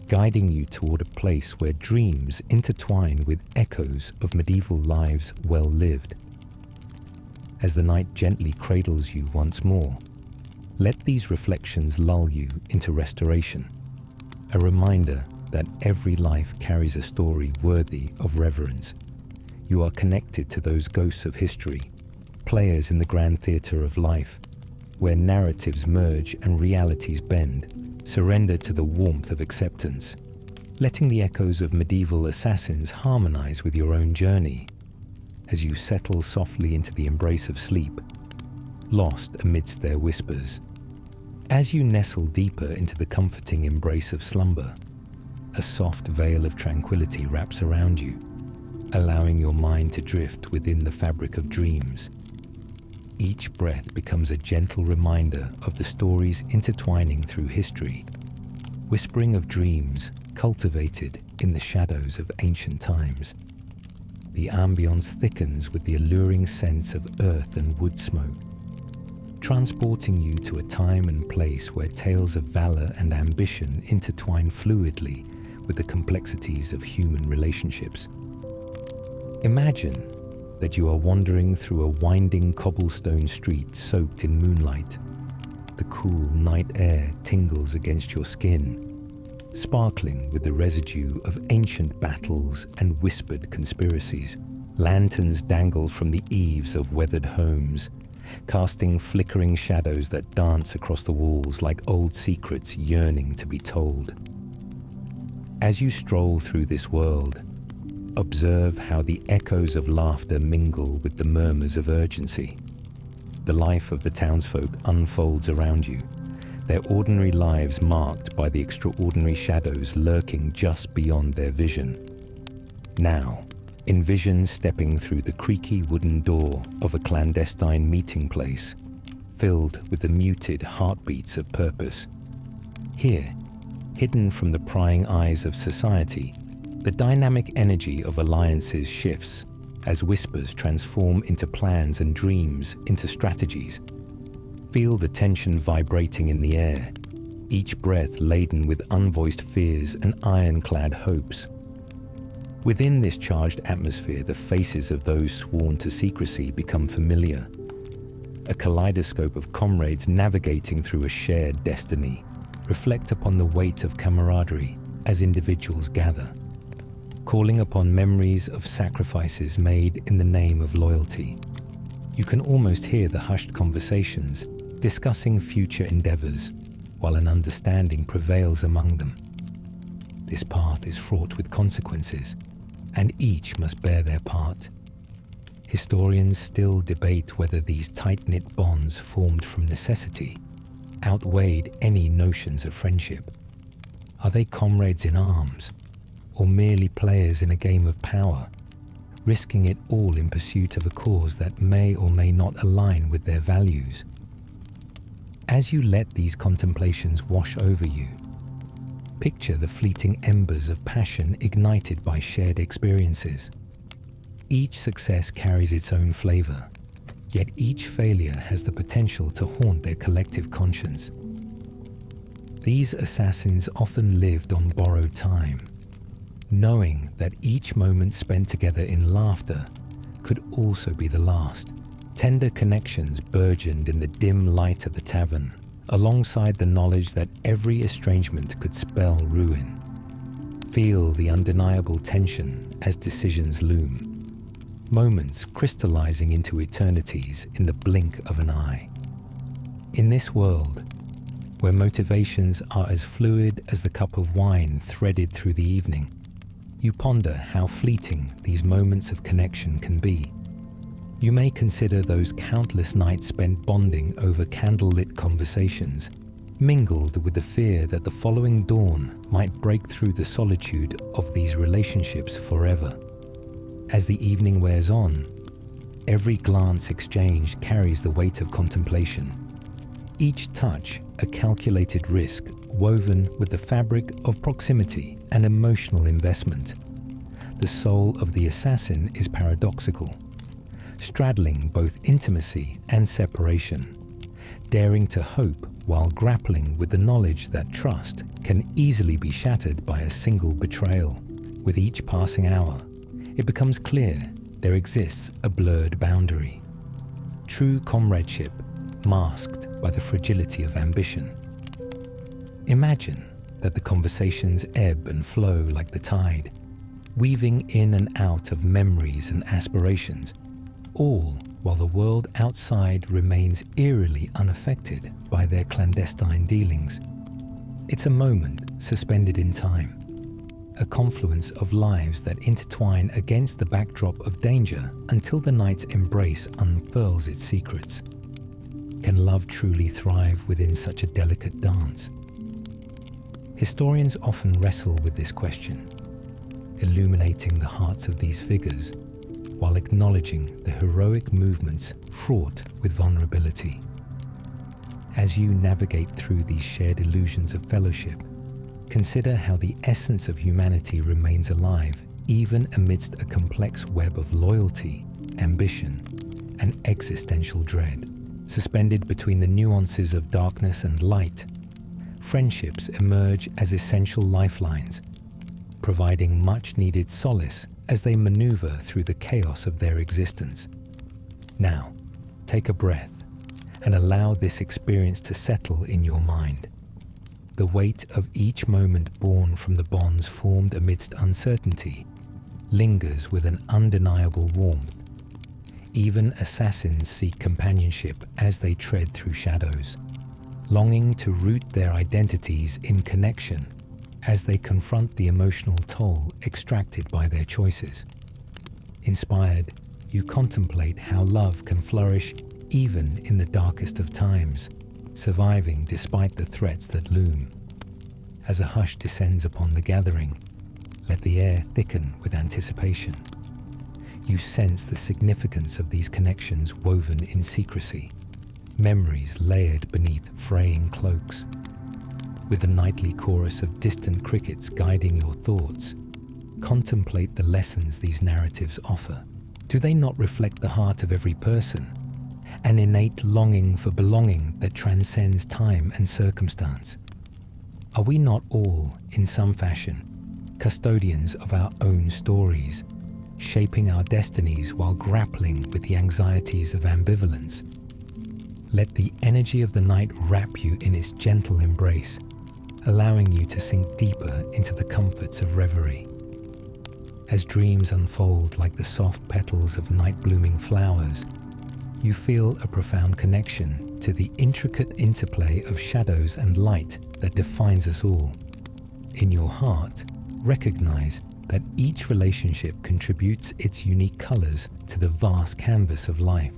guiding you toward a place where dreams intertwine with echoes of medieval lives well lived. As the night gently cradles you once more, let these reflections lull you into restoration, a reminder that every life carries a story worthy of reverence. You are connected to those ghosts of history, players in the grand theatre of life, where narratives merge and realities bend. Surrender to the warmth of acceptance, letting the echoes of medieval assassins harmonize with your own journey as you settle softly into the embrace of sleep, lost amidst their whispers. As you nestle deeper into the comforting embrace of slumber, a soft veil of tranquility wraps around you, allowing your mind to drift within the fabric of dreams. Each breath becomes a gentle reminder of the stories intertwining through history, whispering of dreams cultivated in the shadows of ancient times. The ambience thickens with the alluring sense of earth and wood smoke, transporting you to a time and place where tales of valor and ambition intertwine fluidly with the complexities of human relationships. Imagine that you are wandering through a winding cobblestone street soaked in moonlight. The cool night air tingles against your skin, sparkling with the residue of ancient battles and whispered conspiracies. Lanterns dangle from the eaves of weathered homes, casting flickering shadows that dance across the walls like old secrets yearning to be told. As you stroll through this world, observe how the echoes of laughter mingle with the murmurs of urgency. The life of the townsfolk unfolds around you, their ordinary lives marked by the extraordinary shadows lurking just beyond their vision. Now, envision stepping through the creaky wooden door of a clandestine meeting place, filled with the muted heartbeats of purpose. Here, hidden from the prying eyes of society, the dynamic energy of alliances shifts as whispers transform into plans and dreams into strategies. Feel the tension vibrating in the air, each breath laden with unvoiced fears and ironclad hopes. Within this charged atmosphere, the faces of those sworn to secrecy become familiar. A kaleidoscope of comrades navigating through a shared destiny reflect upon the weight of camaraderie as individuals gather, calling upon memories of sacrifices made in the name of loyalty. You can almost hear the hushed conversations discussing future endeavors, while an understanding prevails among them. This path is fraught with consequences, and each must bear their part. Historians still debate whether these tight-knit bonds formed from necessity outweighed any notions of friendship. Are they comrades in arms, or merely players in a game of power, risking it all in pursuit of a cause that may or may not align with their values? As you let these contemplations wash over you, picture the fleeting embers of passion ignited by shared experiences. Each success carries its own flavor, yet each failure has the potential to haunt their collective conscience. These assassins often lived on borrowed time, knowing that each moment spent together in laughter could also be the last. Tender connections burgeoned in the dim light of the tavern, alongside the knowledge that every estrangement could spell ruin. Feel the undeniable tension as decisions loom, moments crystallizing into eternities in the blink of an eye. In this world, where motivations are as fluid as the cup of wine threaded through the evening, you ponder how fleeting these moments of connection can be. You may consider those countless nights spent bonding over candlelit conversations, mingled with the fear that the following dawn might break through the solitude of these relationships forever. As the evening wears on, every glance exchanged carries the weight of contemplation. Each touch a calculated risk woven with the fabric of proximity and emotional investment. The soul of the assassin is paradoxical, straddling both intimacy and separation, daring to hope while grappling with the knowledge that trust can easily be shattered by a single betrayal. With each passing hour, it becomes clear there exists a blurred boundary. True comradeship masked by the fragility of ambition. Imagine that the conversations ebb and flow like the tide, weaving in and out of memories and aspirations, all while the world outside remains eerily unaffected by their clandestine dealings. It's a moment suspended in time, a confluence of lives that intertwine against the backdrop of danger until the night's embrace unfurls its secrets. Can love truly thrive within such a delicate dance? Historians often wrestle with this question, illuminating the hearts of these figures while acknowledging the heroic movements fraught with vulnerability. As you navigate through these shared illusions of fellowship, consider how the essence of humanity remains alive even amidst a complex web of loyalty, ambition, and existential dread. Suspended between the nuances of darkness and light, friendships emerge as essential lifelines, providing much-needed solace as they maneuver through the chaos of their existence. Now, take a breath and allow this experience to settle in your mind. The weight of each moment born from the bonds formed amidst uncertainty lingers with an undeniable warmth. Even assassins seek companionship as they tread through shadows, longing to root their identities in connection as they confront the emotional toll extracted by their choices. Inspired, you contemplate how love can flourish even in the darkest of times, surviving despite the threats that loom. As a hush descends upon the gathering, let the air thicken with anticipation. You sense the significance of these connections woven in secrecy, memories layered beneath fraying cloaks. With the nightly chorus of distant crickets guiding your thoughts, contemplate the lessons these narratives offer. Do they not reflect the heart of every person? An innate longing for belonging that transcends time and circumstance. Are we not all, in some fashion, custodians of our own stories, shaping our destinies while grappling with the anxieties of ambivalence? Let the energy of the night wrap you in its gentle embrace, allowing you to sink deeper into the comforts of reverie. As dreams unfold like the soft petals of night-blooming flowers, you feel a profound connection to the intricate interplay of shadows and light that defines us all. In your heart, recognize that each relationship contributes its unique colors to the vast canvas of life,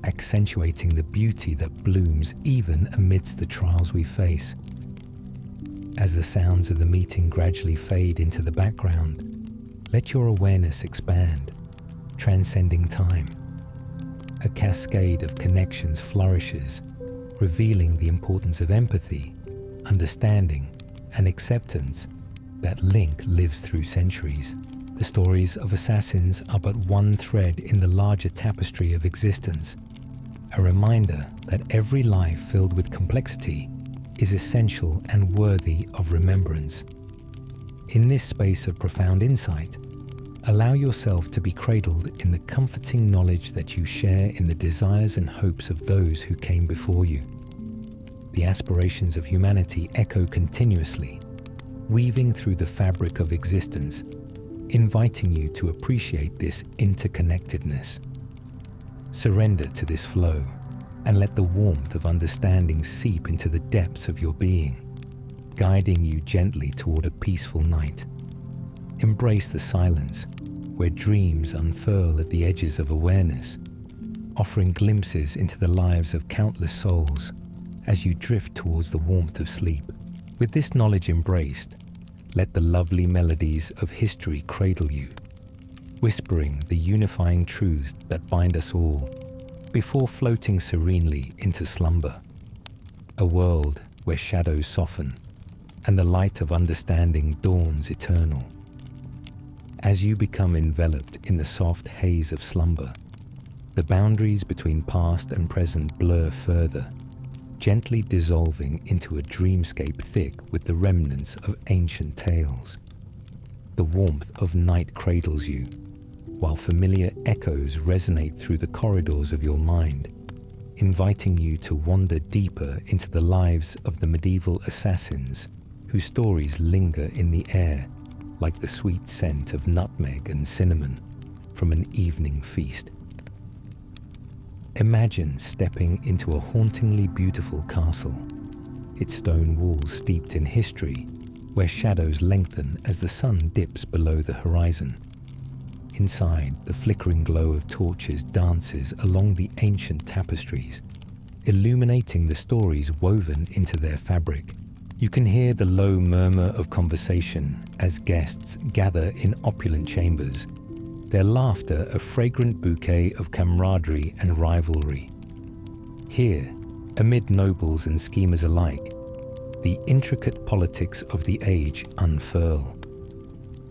accentuating the beauty that blooms even amidst the trials we face. As the sounds of the meeting gradually fade into the background, let your awareness expand, transcending time. A cascade of connections flourishes, revealing the importance of empathy, understanding, and acceptance. That link lives through centuries. The stories of assassins are but one thread in the larger tapestry of existence, a reminder that every life filled with complexity is essential and worthy of remembrance. In this space of profound insight, allow yourself to be cradled in the comforting knowledge that you share in the desires and hopes of those who came before you. The aspirations of humanity echo continuously, weaving through the fabric of existence, inviting you to appreciate this interconnectedness. Surrender to this flow and let the warmth of understanding seep into the depths of your being, guiding you gently toward a peaceful night. Embrace the silence, where dreams unfurl at the edges of awareness, offering glimpses into the lives of countless souls as you drift towards the warmth of sleep. With this knowledge embraced, let the lovely melodies of history cradle you, whispering the unifying truths that bind us all, before floating serenely into slumber. A world where shadows soften and the light of understanding dawns eternal. As you become enveloped in the soft haze of slumber, the boundaries between past and present blur further, gently dissolving into a dreamscape thick with the remnants of ancient tales. The warmth of night cradles you, while familiar echoes resonate through the corridors of your mind, inviting you to wander deeper into the lives of the medieval assassins whose stories linger in the air like the sweet scent of nutmeg and cinnamon from an evening feast. Imagine stepping into a hauntingly beautiful castle, its stone walls steeped in history, where shadows lengthen as the sun dips below the horizon. Inside, the flickering glow of torches dances along the ancient tapestries, illuminating the stories woven into their fabric. You can hear the low murmur of conversation as guests gather in opulent chambers, their laughter a fragrant bouquet of camaraderie and rivalry. Here, amid nobles and schemers alike, the intricate politics of the age unfurl.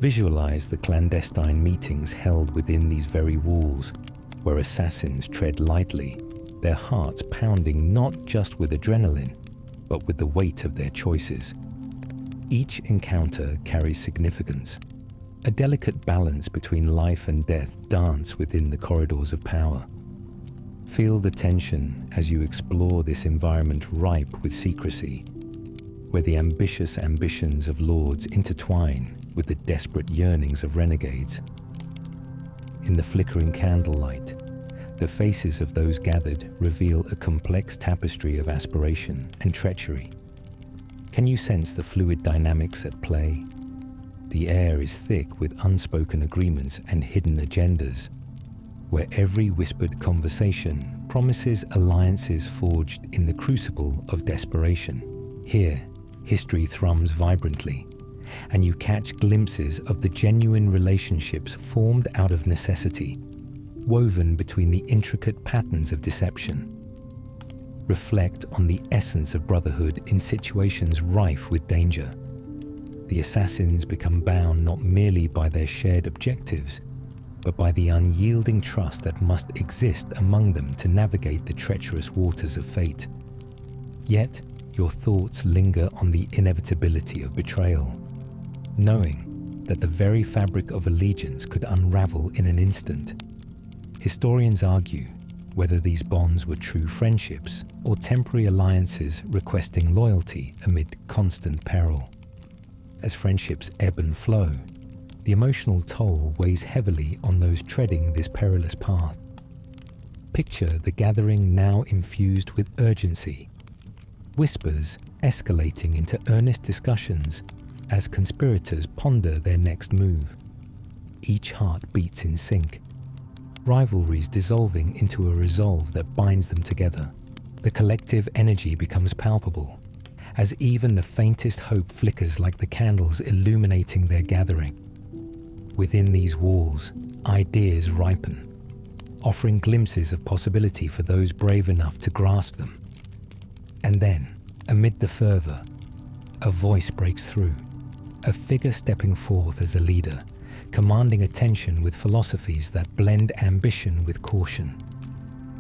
Visualize the clandestine meetings held within these very walls, where assassins tread lightly, their hearts pounding not just with adrenaline, but with the weight of their choices. Each encounter carries significance. A delicate balance between life and death dance within the corridors of power. Feel the tension as you explore this environment ripe with secrecy, where the ambitious ambitions of lords intertwine with the desperate yearnings of renegades. In the flickering candlelight, the faces of those gathered reveal a complex tapestry of aspiration and treachery. Can you sense the fluid dynamics at play? The air is thick with unspoken agreements and hidden agendas, where every whispered conversation promises alliances forged in the crucible of desperation. Here, history thrums vibrantly, and you catch glimpses of the genuine relationships formed out of necessity, woven between the intricate patterns of deception. Reflect on the essence of brotherhood in situations rife with danger. The assassins become bound not merely by their shared objectives, but by the unyielding trust that must exist among them to navigate the treacherous waters of fate. Yet, your thoughts linger on the inevitability of betrayal, knowing that the very fabric of allegiance could unravel in an instant. Historians argue whether these bonds were true friendships or temporary alliances requesting loyalty amid constant peril. As friendships ebb and flow, the emotional toll weighs heavily on those treading this perilous path. Picture the gathering now infused with urgency, whispers escalating into earnest discussions as conspirators ponder their next move. Each heart beats in sync, rivalries dissolving into a resolve that binds them together. The collective energy becomes palpable, as even the faintest hope flickers like the candles illuminating their gathering. Within these walls, ideas ripen, offering glimpses of possibility for those brave enough to grasp them. And then, amid the fervor, a voice breaks through, a figure stepping forth as a leader, commanding attention with philosophies that blend ambition with caution.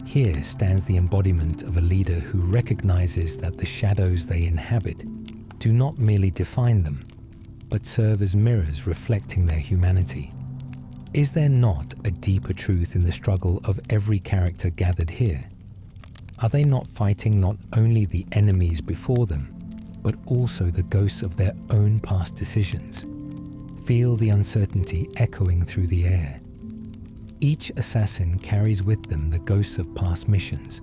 Here stands the embodiment of a leader who recognizes that the shadows they inhabit do not merely define them, but serve as mirrors reflecting their humanity. Is there not a deeper truth in the struggle of every character gathered here? Are they not fighting not only the enemies before them, but also the ghosts of their own past decisions? Feel the uncertainty echoing through the air. Each assassin carries with them the ghosts of past missions,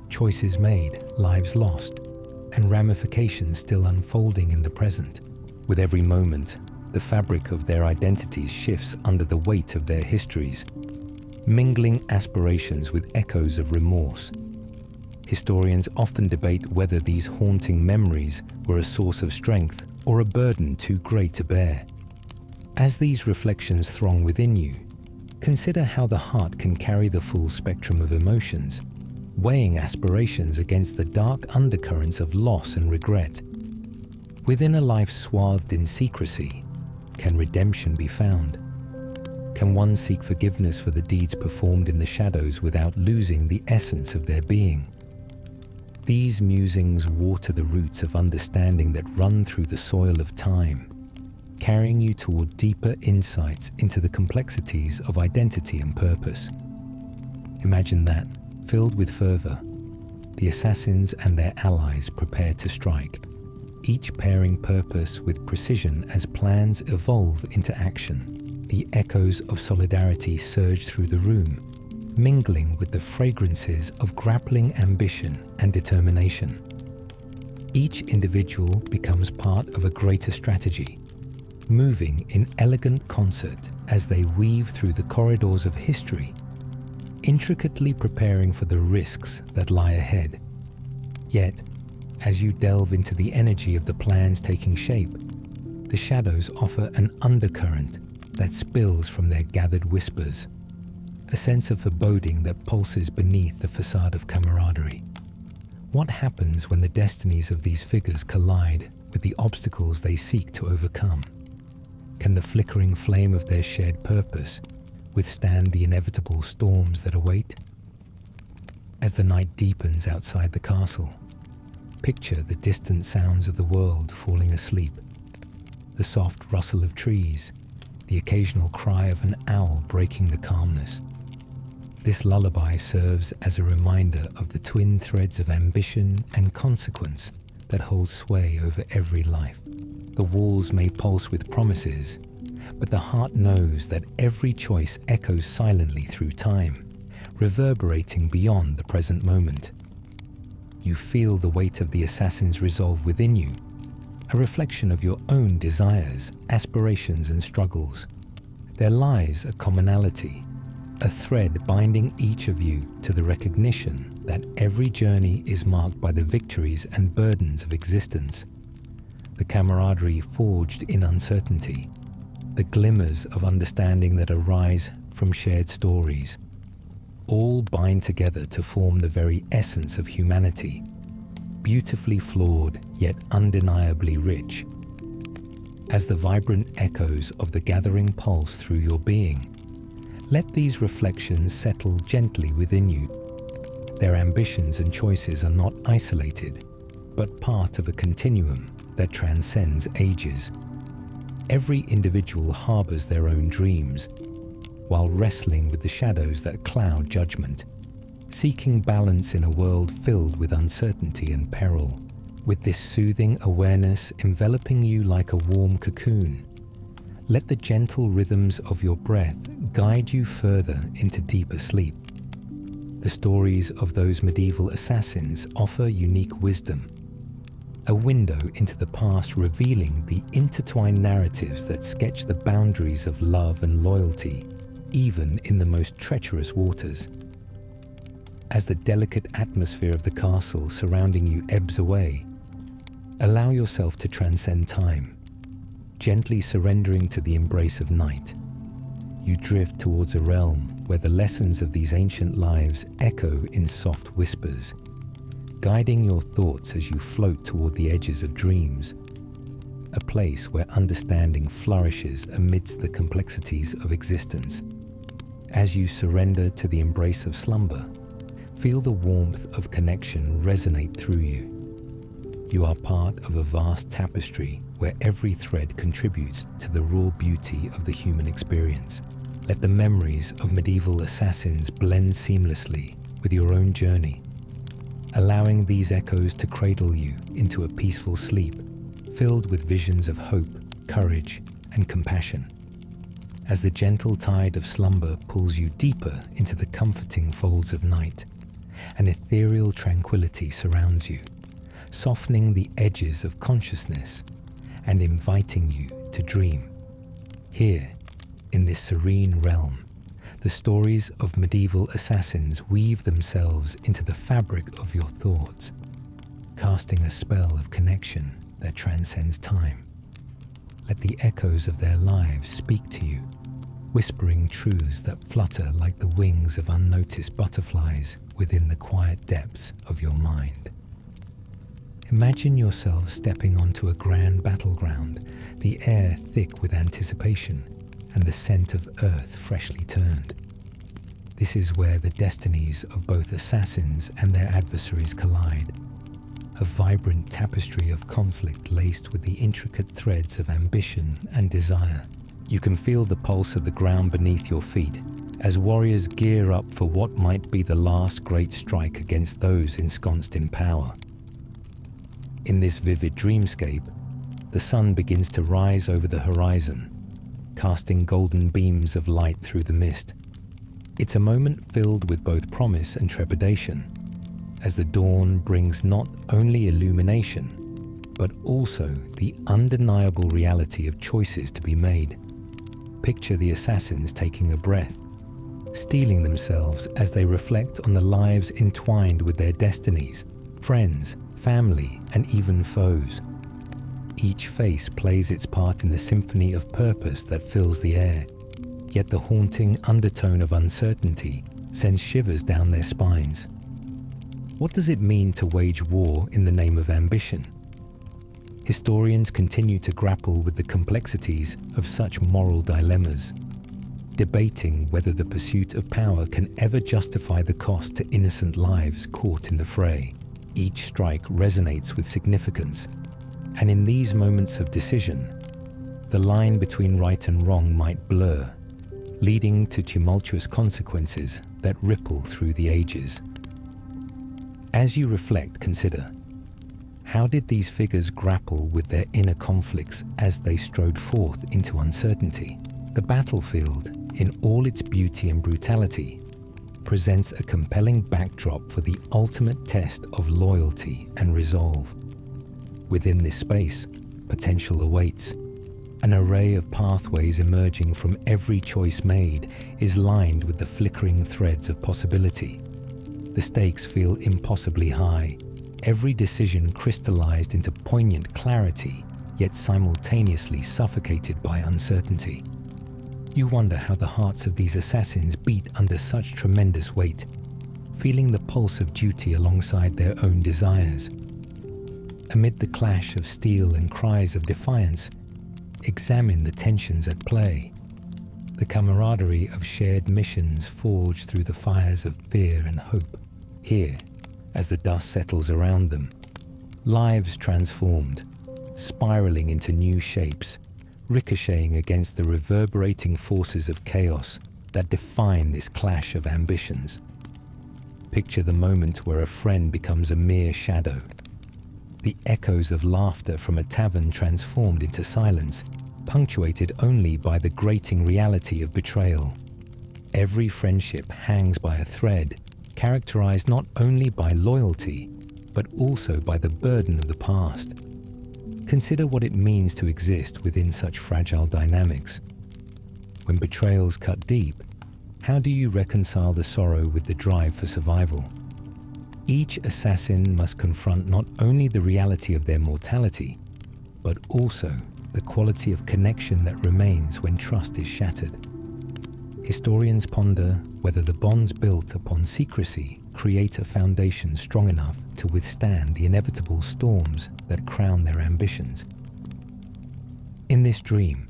choices made, lives lost, and ramifications still unfolding in the present. With every moment, the fabric of their identities shifts under the weight of their histories, mingling aspirations with echoes of remorse. Historians often debate whether these haunting memories were a source of strength or a burden too great to bear. As these reflections throng within you, consider how the heart can carry the full spectrum of emotions, weighing aspirations against the dark undercurrents of loss and regret. Within a life swathed in secrecy, can redemption be found? Can one seek forgiveness for the deeds performed in the shadows without losing the essence of their being? These musings water the roots of understanding that run through the soil of time, carrying you toward deeper insights into the complexities of identity and purpose. Imagine that, filled with fervor, the assassins and their allies prepare to strike, each pairing purpose with precision as plans evolve into action. The echoes of solidarity surge through the room, mingling with the fragrances of grappling ambition and determination. Each individual becomes part of a greater strategy, moving in elegant concert as they weave through the corridors of history, intricately preparing for the risks that lie ahead. Yet, as you delve into the energy of the plans taking shape, the shadows offer an undercurrent that spills from their gathered whispers, a sense of foreboding that pulses beneath the facade of camaraderie. What happens when the destinies of these figures collide with the obstacles they seek to overcome? Can the flickering flame of their shared purpose withstand the inevitable storms that await? As the night deepens outside the castle, picture the distant sounds of the world falling asleep, the soft rustle of trees, the occasional cry of an owl breaking the calmness. This lullaby serves as a reminder of the twin threads of ambition and consequence that hold sway over every life. The walls may pulse with promises, but the heart knows that every choice echoes silently through time, reverberating beyond the present moment. You feel the weight of the assassin's resolve within you, a reflection of your own desires, aspirations, and struggles. There lies a commonality, a thread binding each of you to the recognition that every journey is marked by the victories and burdens of existence, the camaraderie forged in uncertainty, the glimmers of understanding that arise from shared stories, all bind together to form the very essence of humanity, beautifully flawed yet undeniably rich. As the vibrant echoes of the gathering pulse through your being, let these reflections settle gently within you. Their ambitions and choices are not isolated, but part of a continuum that transcends ages. Every individual harbors their own dreams, while wrestling with the shadows that cloud judgment, seeking balance in a world filled with uncertainty and peril. With this soothing awareness enveloping you like a warm cocoon, let the gentle rhythms of your breath guide you further into deeper sleep. The stories of those medieval assassins offer unique wisdom, a window into the past revealing the intertwined narratives that sketch the boundaries of love and loyalty, even in the most treacherous waters. As the delicate atmosphere of the castle surrounding you ebbs away, allow yourself to transcend time. Gently surrendering to the embrace of night, you drift towards a realm where the lessons of these ancient lives echo in soft whispers, guiding your thoughts as you float toward the edges of dreams, a place where understanding flourishes amidst the complexities of existence. As you surrender to the embrace of slumber, feel the warmth of connection resonate through you. You are part of a vast tapestry where every thread contributes to the raw beauty of the human experience. Let the memories of medieval assassins blend seamlessly with your own journey, allowing these echoes to cradle you into a peaceful sleep filled with visions of hope, courage, and compassion. As the gentle tide of slumber pulls you deeper into the comforting folds of night, an ethereal tranquility surrounds you, softening the edges of consciousness and inviting you to dream. Here, in this serene realm, the stories of medieval assassins weave themselves into the fabric of your thoughts, casting a spell of connection that transcends time. Let the echoes of their lives speak to you, whispering truths that flutter like the wings of unnoticed butterflies within the quiet depths of your mind. Imagine yourself stepping onto a grand battleground, the air thick with anticipation and the scent of earth freshly turned. This is where the destinies of both assassins and their adversaries collide, a vibrant tapestry of conflict laced with the intricate threads of ambition and desire. You can feel the pulse of the ground beneath your feet as warriors gear up for what might be the last great strike against those ensconced in power. In this vivid dreamscape, the sun begins to rise over the horizon, casting golden beams of light through the mist. It's a moment filled with both promise and trepidation, as the dawn brings not only illumination, but also the undeniable reality of choices to be made. Picture the assassins taking a breath, steeling themselves as they reflect on the lives entwined with their destinies, friends, family, and even foes. Each face plays its part in the symphony of purpose that fills the air, yet the haunting undertone of uncertainty sends shivers down their spines. What does it mean to wage war in the name of ambition? Historians continue to grapple with the complexities of such moral dilemmas, debating whether the pursuit of power can ever justify the cost to innocent lives caught in the fray. Each strike resonates with significance, and in these moments of decision, the line between right and wrong might blur, leading to tumultuous consequences that ripple through the ages. As you reflect, consider, how did these figures grapple with their inner conflicts as they strode forth into uncertainty? The battlefield, in all its beauty and brutality, presents a compelling backdrop for the ultimate test of loyalty and resolve. Within this space, potential awaits, An array of pathways emerging from every choice made is lined with the flickering threads of possibility. The stakes feel impossibly high, every decision crystallized into poignant clarity, yet simultaneously suffocated by uncertainty. You wonder how the hearts of these assassins beat under such tremendous weight, feeling the pulse of duty alongside their own desires. Amid the clash of steel and cries of defiance, examine the tensions at play. The camaraderie of shared missions forged through the fires of fear and hope. Here, as the dust settles around them, lives transformed, spiraling into new shapes, ricocheting against the reverberating forces of chaos that define this clash of ambitions. Picture the moment where a friend becomes a mere shadow. The echoes of laughter from a tavern transformed into silence, punctuated only by the grating reality of betrayal. Every friendship hangs by a thread, characterized not only by loyalty, but also by the burden of the past. Consider what it means to exist within such fragile dynamics. When betrayals cut deep, how do you reconcile the sorrow with the drive for survival? Each assassin must confront not only the reality of their mortality, but also the quality of connection that remains when trust is shattered. Historians ponder whether the bonds built upon secrecy create a foundation strong enough to withstand the inevitable storms that crown their ambitions. In this dream,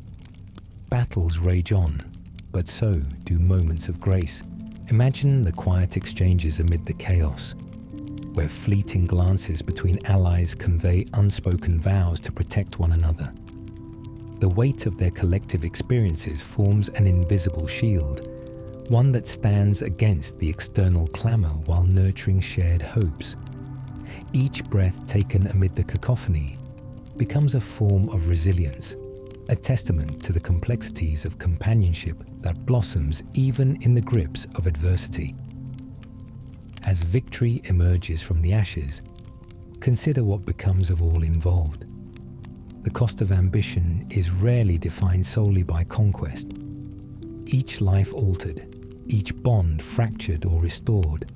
battles rage on, but so do moments of grace. Imagine the quiet exchanges amid the chaos, where fleeting glances between allies convey unspoken vows to protect one another. The weight of their collective experiences forms an invisible shield, one that stands against the external clamor while nurturing shared hopes. Each breath taken amid the cacophony becomes a form of resilience, a testament to the complexities of companionship that blossoms even in the grips of adversity. As victory emerges from the ashes, consider what becomes of all involved. The cost of ambition is rarely defined solely by conquest. Each life altered, each bond fractured or restored,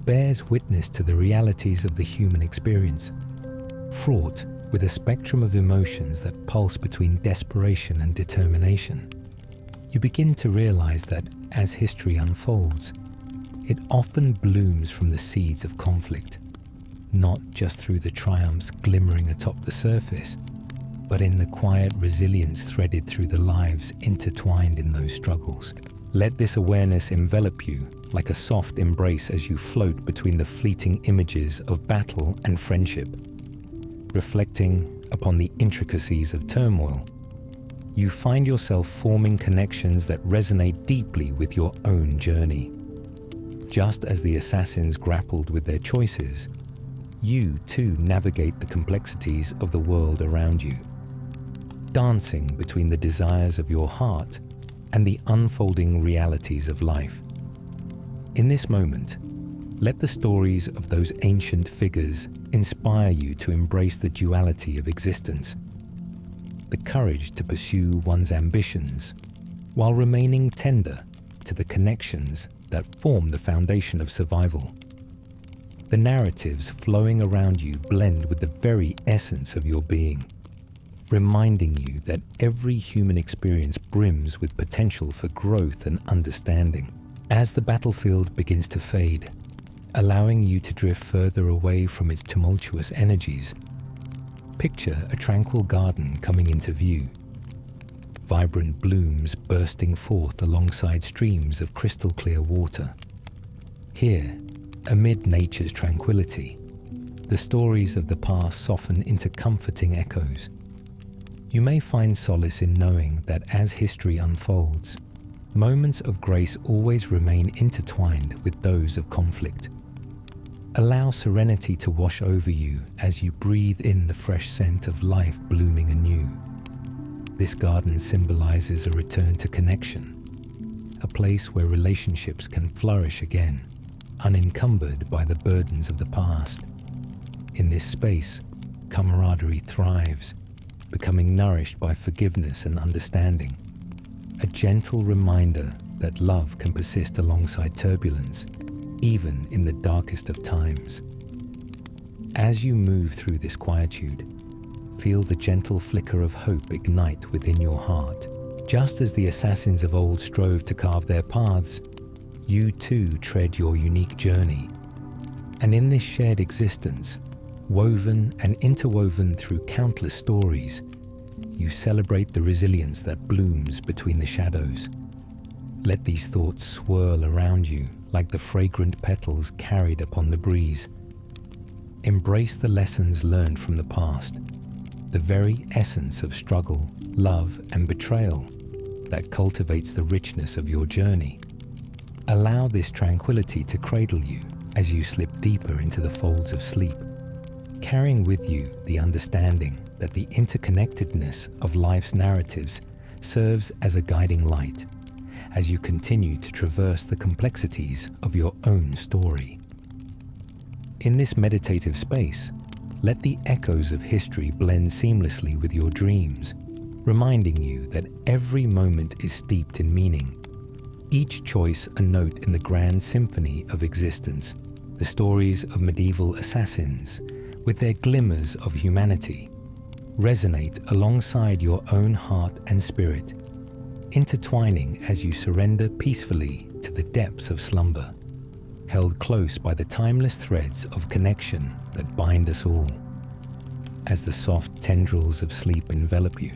bears witness to the realities of the human experience, fraught with a spectrum of emotions that pulse between desperation and determination. You begin to realize that as history unfolds, it often blooms from the seeds of conflict, not just through the triumphs glimmering atop the surface, but in the quiet resilience threaded through the lives intertwined in those struggles. Let this awareness envelop you like a soft embrace as you float between the fleeting images of battle and friendship. Reflecting upon the intricacies of turmoil, you find yourself forming connections that resonate deeply with your own journey. Just as the assassins grappled with their choices, you too navigate the complexities of the world around you, dancing between the desires of your heart and the unfolding realities of life. In this moment, let the stories of those ancient figures inspire you to embrace the duality of existence, the courage to pursue one's ambitions while remaining tender to the connections that form the foundation of survival. The narratives flowing around you blend with the very essence of your being, reminding you that every human experience brims with potential for growth and understanding. As the battlefield begins to fade, allowing you to drift further away from its tumultuous energies, picture a tranquil garden coming into view, vibrant blooms bursting forth alongside streams of crystal clear water. Here, amid nature's tranquility, the stories of the past soften into comforting echoes. You may find solace in knowing that as history unfolds, moments of grace always remain intertwined with those of conflict. Allow serenity to wash over you as you breathe in the fresh scent of life blooming anew. This garden symbolizes a return to connection, a place where relationships can flourish again, unencumbered by the burdens of the past. In this space, camaraderie thrives, becoming nourished by forgiveness and understanding. A gentle reminder that love can persist alongside turbulence, even in the darkest of times. As you move through this quietude, feel the gentle flicker of hope ignite within your heart. Just as the assassins of old strove to carve their paths, you too tread your unique journey. And in this shared existence, woven and interwoven through countless stories, you celebrate the resilience that blooms between the shadows. Let these thoughts swirl around you like the fragrant petals carried upon the breeze. Embrace the lessons learned from the past, the very essence of struggle, love, and betrayal that cultivates the richness of your journey. Allow this tranquility to cradle you as you slip deeper into the folds of sleep, carrying with you the understanding that the interconnectedness of life's narratives serves as a guiding light as you continue to traverse the complexities of your own story. In this meditative space, let the echoes of history blend seamlessly with your dreams, reminding you that every moment is steeped in meaning, each choice a note in the grand symphony of existence. The stories of medieval assassins, with their glimmers of humanity, resonate alongside your own heart and spirit, intertwining as you surrender peacefully to the depths of slumber, held close by the timeless threads of connection that bind us all. As the soft tendrils of sleep envelop you,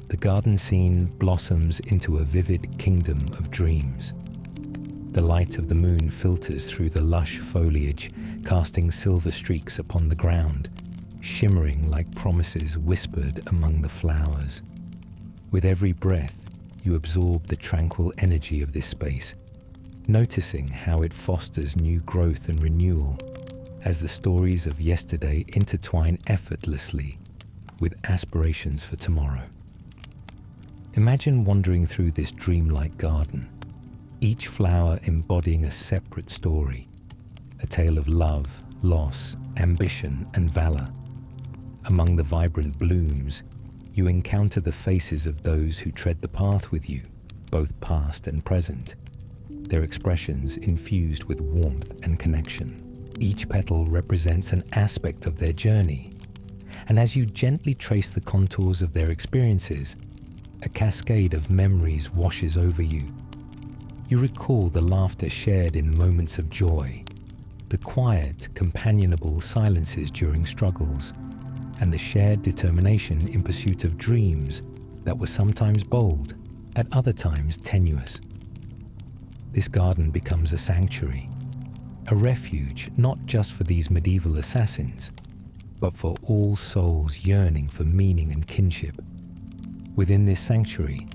the garden scene blossoms into a vivid kingdom of dreams. The light of the moon filters through the lush foliage, casting silver streaks upon the ground, shimmering like promises whispered among the flowers. With every breath, you absorb the tranquil energy of this space, noticing how it fosters new growth and renewal as the stories of yesterday intertwine effortlessly with aspirations for tomorrow. Imagine wandering through this dreamlike garden, each flower embodying a separate story, a tale of love, loss, ambition, and valor. Among the vibrant blooms, you encounter the faces of those who tread the path with you, both past and present, their expressions infused with warmth and connection. Each petal represents an aspect of their journey, and as you gently trace the contours of their experiences, a cascade of memories washes over you. You recall the laughter shared in moments of joy, the quiet, companionable silences during struggles, and the shared determination in pursuit of dreams that were sometimes bold, at other times tenuous. This garden becomes a sanctuary, a refuge not just for these medieval assassins, but for all souls yearning for meaning and kinship. Within this sanctuary,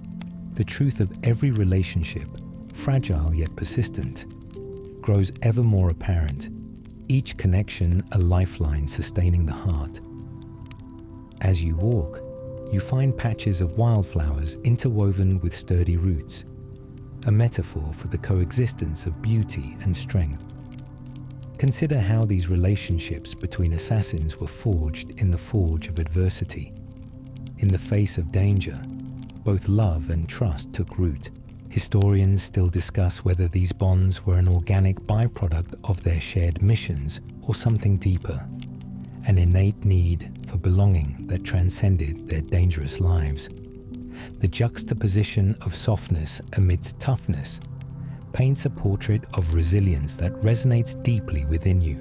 the truth of every relationship, fragile yet persistent, grows ever more apparent, each connection a lifeline sustaining the heart. As you walk, you find patches of wildflowers interwoven with sturdy roots, a metaphor for the coexistence of beauty and strength. Consider how these relationships between assassins were forged in the forge of adversity. In the face of danger, both love and trust took root. Historians still discuss whether these bonds were an organic byproduct of their shared missions or something deeper, an innate need for belonging that transcended their dangerous lives. The juxtaposition of softness amidst toughness paints a portrait of resilience that resonates deeply within you.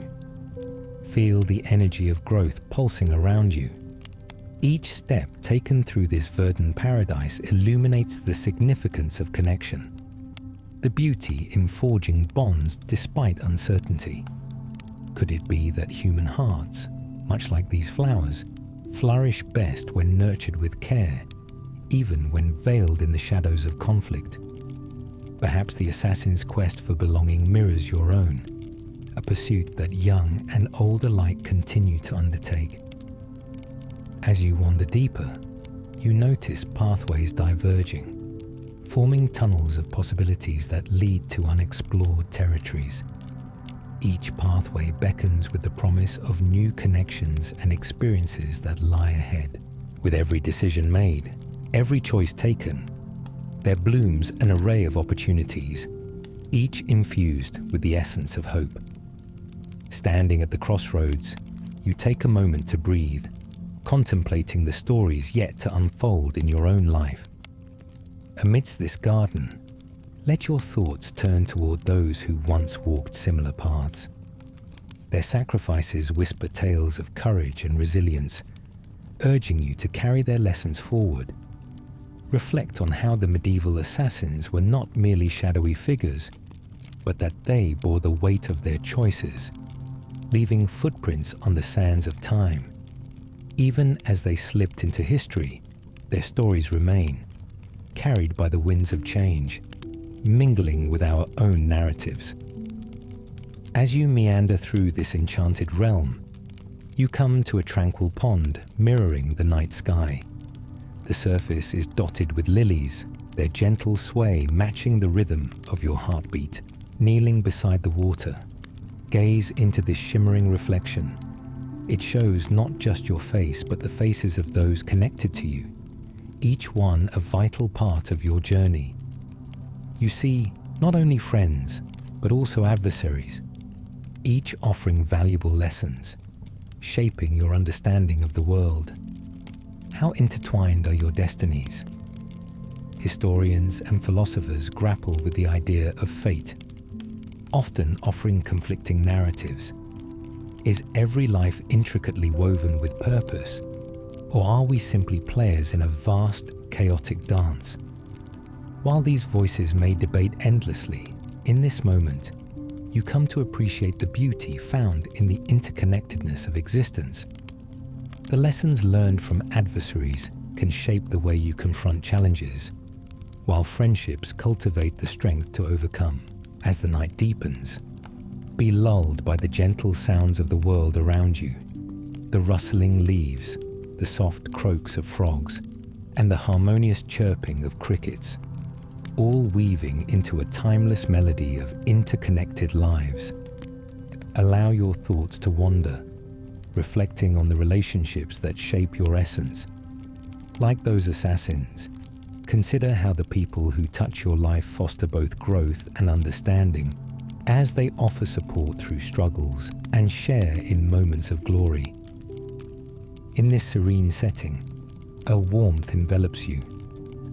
Feel the energy of growth pulsing around you. Each step taken through this verdant paradise illuminates the significance of connection, the beauty in forging bonds despite uncertainty. Could it be that human hearts, much like these flowers, flourish best when nurtured with care, even when veiled in the shadows of conflict? Perhaps the assassin's quest for belonging mirrors your own, a pursuit that young and old alike continue to undertake. As you wander deeper, you notice pathways diverging, forming tunnels of possibilities that lead to unexplored territories. Each pathway beckons with the promise of new connections and experiences that lie ahead. With every decision made, every choice taken, there blooms an array of opportunities, each infused with the essence of hope. Standing at the crossroads, you take a moment to breathe, contemplating the stories yet to unfold in your own life. Amidst this garden, let your thoughts turn toward those who once walked similar paths. Their sacrifices whisper tales of courage and resilience, urging you to carry their lessons forward. Reflect on how the medieval assassins were not merely shadowy figures, but that they bore the weight of their choices, leaving footprints on the sands of time. Even as they slipped into history, their stories remain, carried by the winds of change, mingling with our own narratives. As you meander through this enchanted realm, you come to a tranquil pond mirroring the night sky. The surface is dotted with lilies, their gentle sway matching the rhythm of your heartbeat. Kneeling beside the water, gaze into this shimmering reflection. It shows not just your face, but the faces of those connected to you, each one a vital part of your journey. You see not only friends, but also adversaries, each offering valuable lessons, shaping your understanding of the world. How intertwined are your destinies? Historians and philosophers grapple with the idea of fate, often offering conflicting narratives. Is every life intricately woven with purpose, or are we simply players in a vast, chaotic dance? While these voices may debate endlessly, in this moment, you come to appreciate the beauty found in the interconnectedness of existence. The lessons learned from adversaries can shape the way you confront challenges, while friendships cultivate the strength to overcome. As the night deepens, be lulled by the gentle sounds of the world around you, the rustling leaves, the soft croaks of frogs, and the harmonious chirping of crickets, all weaving into a timeless melody of interconnected lives. Allow your thoughts to wander, reflecting on the relationships that shape your essence. Like those assassins, consider how the people who touch your life foster both growth and understanding, as they offer support through struggles and share in moments of glory. In this serene setting, a warmth envelops you,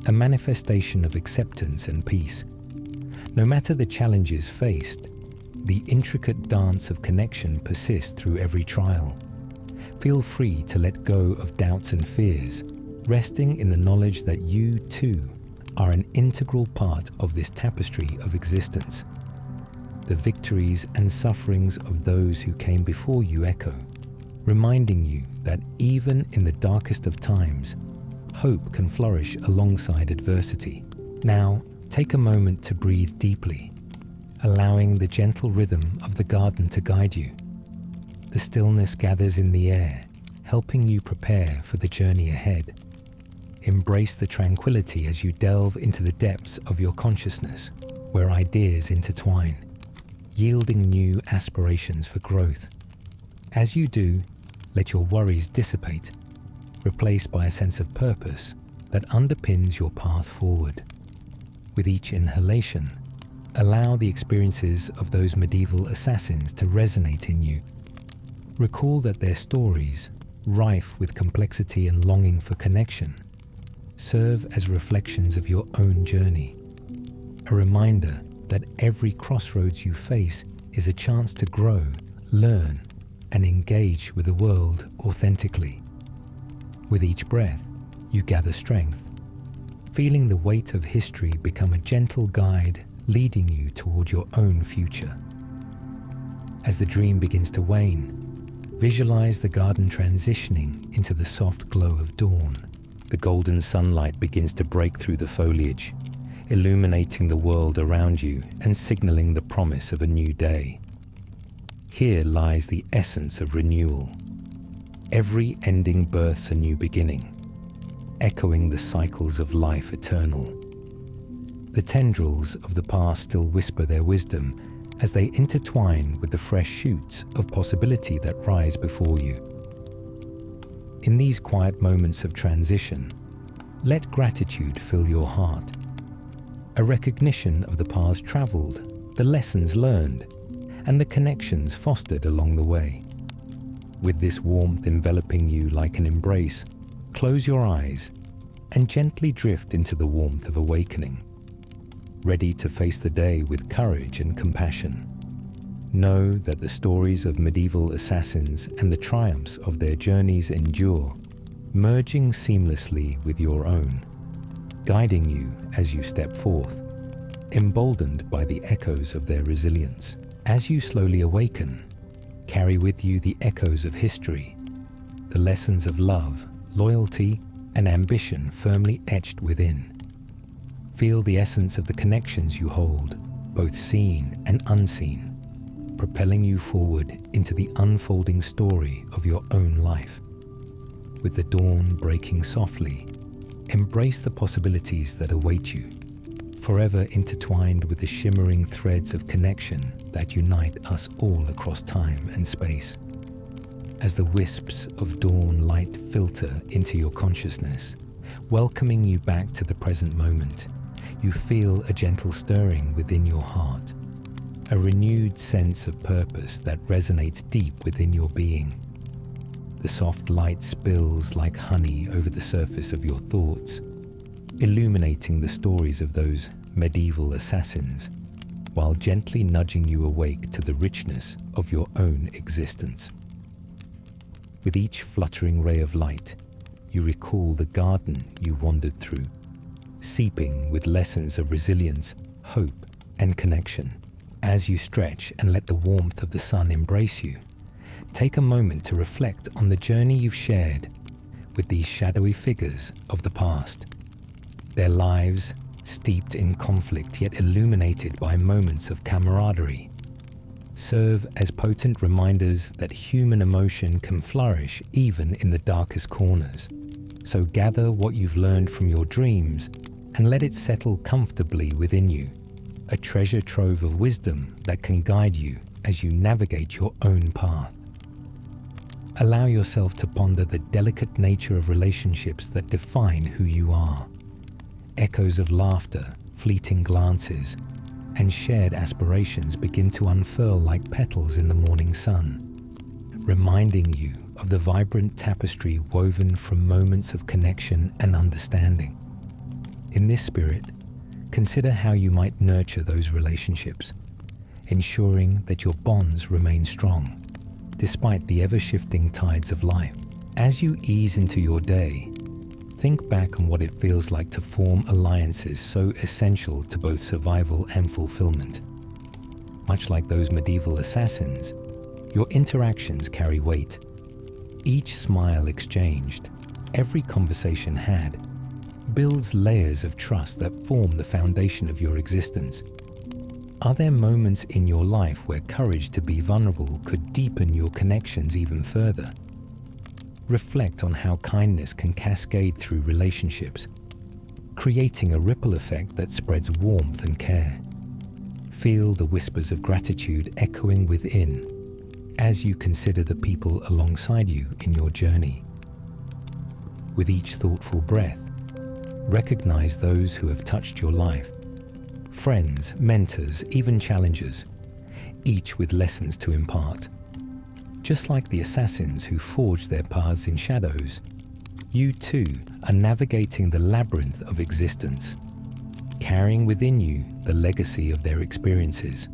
a manifestation of acceptance and peace. No matter the challenges faced, the intricate dance of connection persists through every trial. Feel free to let go of doubts and fears, resting in the knowledge that you, too, are an integral part of this tapestry of existence. The victories and sufferings of those who came before you echo, reminding you that even in the darkest of times, hope can flourish alongside adversity. Now, take a moment to breathe deeply, allowing the gentle rhythm of the garden to guide you. The stillness gathers in the air, helping you prepare for the journey ahead. Embrace the tranquility as you delve into the depths of your consciousness, where ideas intertwine, yielding new aspirations for growth. As you do, let your worries dissipate, replaced by a sense of purpose that underpins your path forward. With each inhalation, allow the experiences of those medieval assassins to resonate in you. Recall that their stories, rife with complexity and longing for connection, serve as reflections of your own journey, a reminder that every crossroads you face is a chance to grow, learn, and engage with the world authentically. With each breath, you gather strength, feeling the weight of history become a gentle guide leading you toward your own future. As the dream begins to wane, visualize the garden transitioning into the soft glow of dawn. The golden sunlight begins to break through the foliage, illuminating the world around you and signaling the promise of a new day. Here lies the essence of renewal. Every ending births a new beginning, echoing the cycles of life eternal. The tendrils of the past still whisper their wisdom as they intertwine with the fresh shoots of possibility that rise before you. In these quiet moments of transition, let gratitude fill your heart. A recognition of the paths traveled, the lessons learned, and the connections fostered along the way. With this warmth enveloping you like an embrace, close your eyes and gently drift into the warmth of awakening. Ready to face the day with courage and compassion. Know that the stories of medieval assassins and the triumphs of their journeys endure, merging seamlessly with your own, guiding you as you step forth, emboldened by the echoes of their resilience. As you slowly awaken, carry with you the echoes of history, the lessons of love, loyalty, and ambition firmly etched within. Feel the essence of the connections you hold, both seen and unseen, propelling you forward into the unfolding story of your own life. With the dawn breaking softly, embrace the possibilities that await you, forever intertwined with the shimmering threads of connection that unite us all across time and space. As the wisps of dawn light filter into your consciousness, welcoming you back to the present moment, you feel a gentle stirring within your heart, a renewed sense of purpose that resonates deep within your being. The soft light spills like honey over the surface of your thoughts, illuminating the stories of those medieval assassins, while gently nudging you awake to the richness of your own existence. With each fluttering ray of light, you recall the garden you wandered through, seeping with lessons of resilience, hope, and connection. As you stretch and let the warmth of the sun embrace you, take a moment to reflect on the journey you've shared with these shadowy figures of the past. Their lives, steeped in conflict yet illuminated by moments of camaraderie, serve as potent reminders that human emotion can flourish even in the darkest corners. So gather what you've learned from your dreams and let it settle comfortably within you, a treasure trove of wisdom that can guide you as you navigate your own path. Allow yourself to ponder the delicate nature of relationships that define who you are. Echoes of laughter, fleeting glances, and shared aspirations begin to unfurl like petals in the morning sun, reminding you of the vibrant tapestry woven from moments of connection and understanding. In this spirit, consider how you might nurture those relationships, ensuring that your bonds remain strong despite the ever-shifting tides of life. As you ease into your day, think back on what it feels like to form alliances so essential to both survival and fulfillment. Much like those medieval assassins, your interactions carry weight. Each smile exchanged, every conversation had, builds layers of trust that form the foundation of your existence. Are there moments in your life where courage to be vulnerable could deepen your connections even further? Reflect on how kindness can cascade through relationships, creating a ripple effect that spreads warmth and care. Feel the whispers of gratitude echoing within as you consider the people alongside you in your journey. With each thoughtful breath, recognize those who have touched your life, friends, mentors, even challengers, each with lessons to impart. Just like the assassins who forged their paths in shadows, you too are navigating the labyrinth of existence, carrying within you the legacy of their experiences,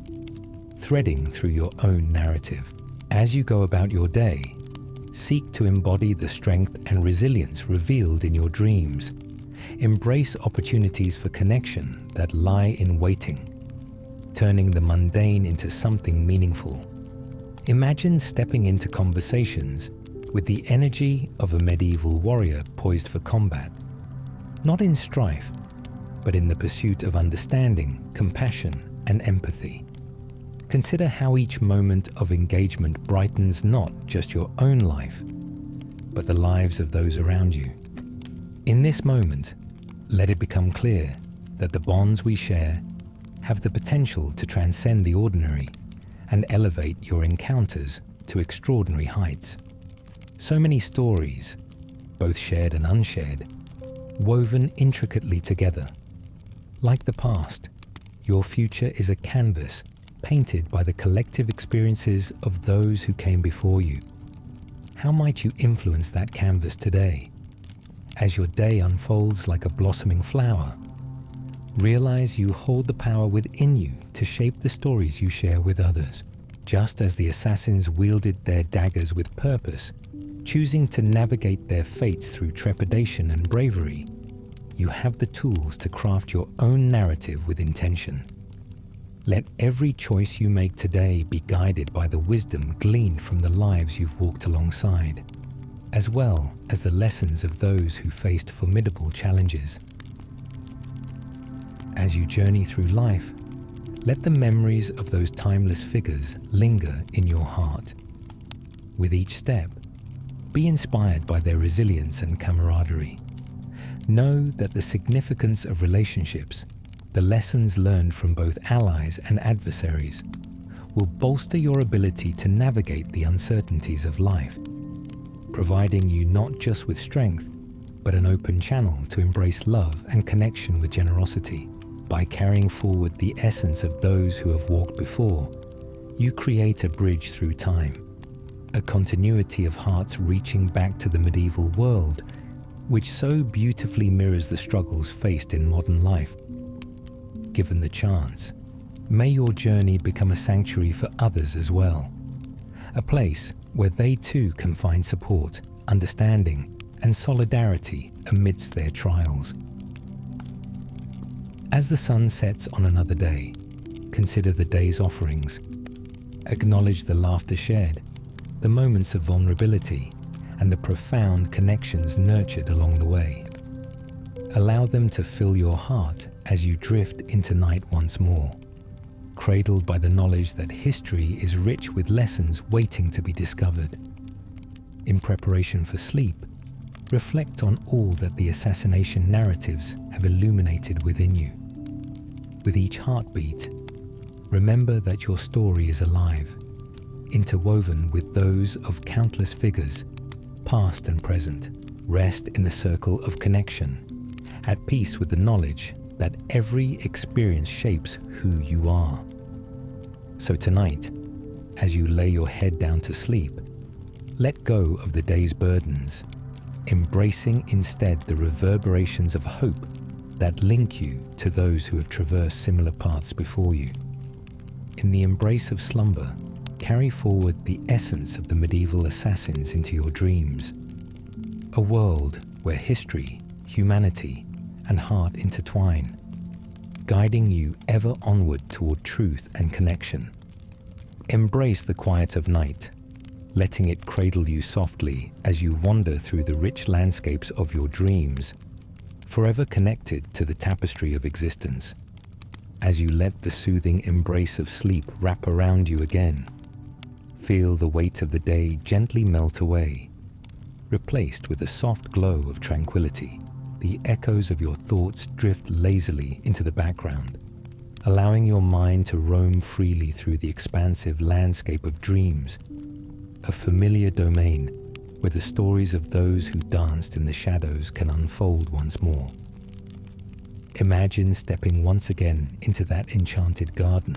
threading through your own narrative. As you go about your day, seek to embody the strength and resilience revealed in your dreams. Embrace opportunities for connection that lie in waiting, turning the mundane into something meaningful. Imagine stepping into conversations with the energy of a medieval warrior poised for combat, not in strife, but in the pursuit of understanding, compassion, and empathy. Consider how each moment of engagement brightens not just your own life, but the lives of those around you. In this moment, let it become clear that the bonds we share have the potential to transcend the ordinary and elevate your encounters to extraordinary heights. So many stories, both shared and unshared, woven intricately together. Like the past, your future is a canvas painted by the collective experiences of those who came before you. How might you influence that canvas today? As your day unfolds like a blossoming flower, realize you hold the power within you to shape the stories you share with others. Just as the assassins wielded their daggers with purpose, choosing to navigate their fates through trepidation and bravery, you have the tools to craft your own narrative with intention. Let every choice you make today be guided by the wisdom gleaned from the lives you've walked alongside, as well as the lessons of those who faced formidable challenges. As you journey through life, let the memories of those timeless figures linger in your heart. With each step, be inspired by their resilience and camaraderie. Know that the significance of relationships, the lessons learned from both allies and adversaries, will bolster your ability to navigate the uncertainties of life, providing you not just with strength, but an open channel to embrace love and connection with generosity. By carrying forward the essence of those who have walked before, you create a bridge through time, a continuity of hearts reaching back to the medieval world, which so beautifully mirrors the struggles faced in modern life. Given the chance, may your journey become a sanctuary for others as well, a place where they too can find support, understanding, and solidarity amidst their trials. As the sun sets on another day, consider the day's offerings. Acknowledge the laughter shared, the moments of vulnerability, and the profound connections nurtured along the way. Allow them to fill your heart as you drift into night once more, cradled by the knowledge that history is rich with lessons waiting to be discovered. In preparation for sleep, reflect on all that the assassination narratives have illuminated within you. With each heartbeat, remember that your story is alive, interwoven with those of countless figures, past and present. Rest in the circle of connection, at peace with the knowledge that every experience shapes who you are. So tonight, as you lay your head down to sleep, let go of the day's burdens, embracing instead the reverberations of hope that link you to those who have traversed similar paths before you. In the embrace of slumber, carry forward the essence of the medieval assassins into your dreams. A world where history, humanity, and heart intertwine, guiding you ever onward toward truth and connection. Embrace the quiet of night, letting it cradle you softly as you wander through the rich landscapes of your dreams, forever connected to the tapestry of existence. As you let the soothing embrace of sleep wrap around you again, feel the weight of the day gently melt away, replaced with a soft glow of tranquility. The echoes of your thoughts drift lazily into the background, allowing your mind to roam freely through the expansive landscape of dreams, a familiar domain where the stories of those who danced in the shadows can unfold once more. Imagine stepping once again into that enchanted garden,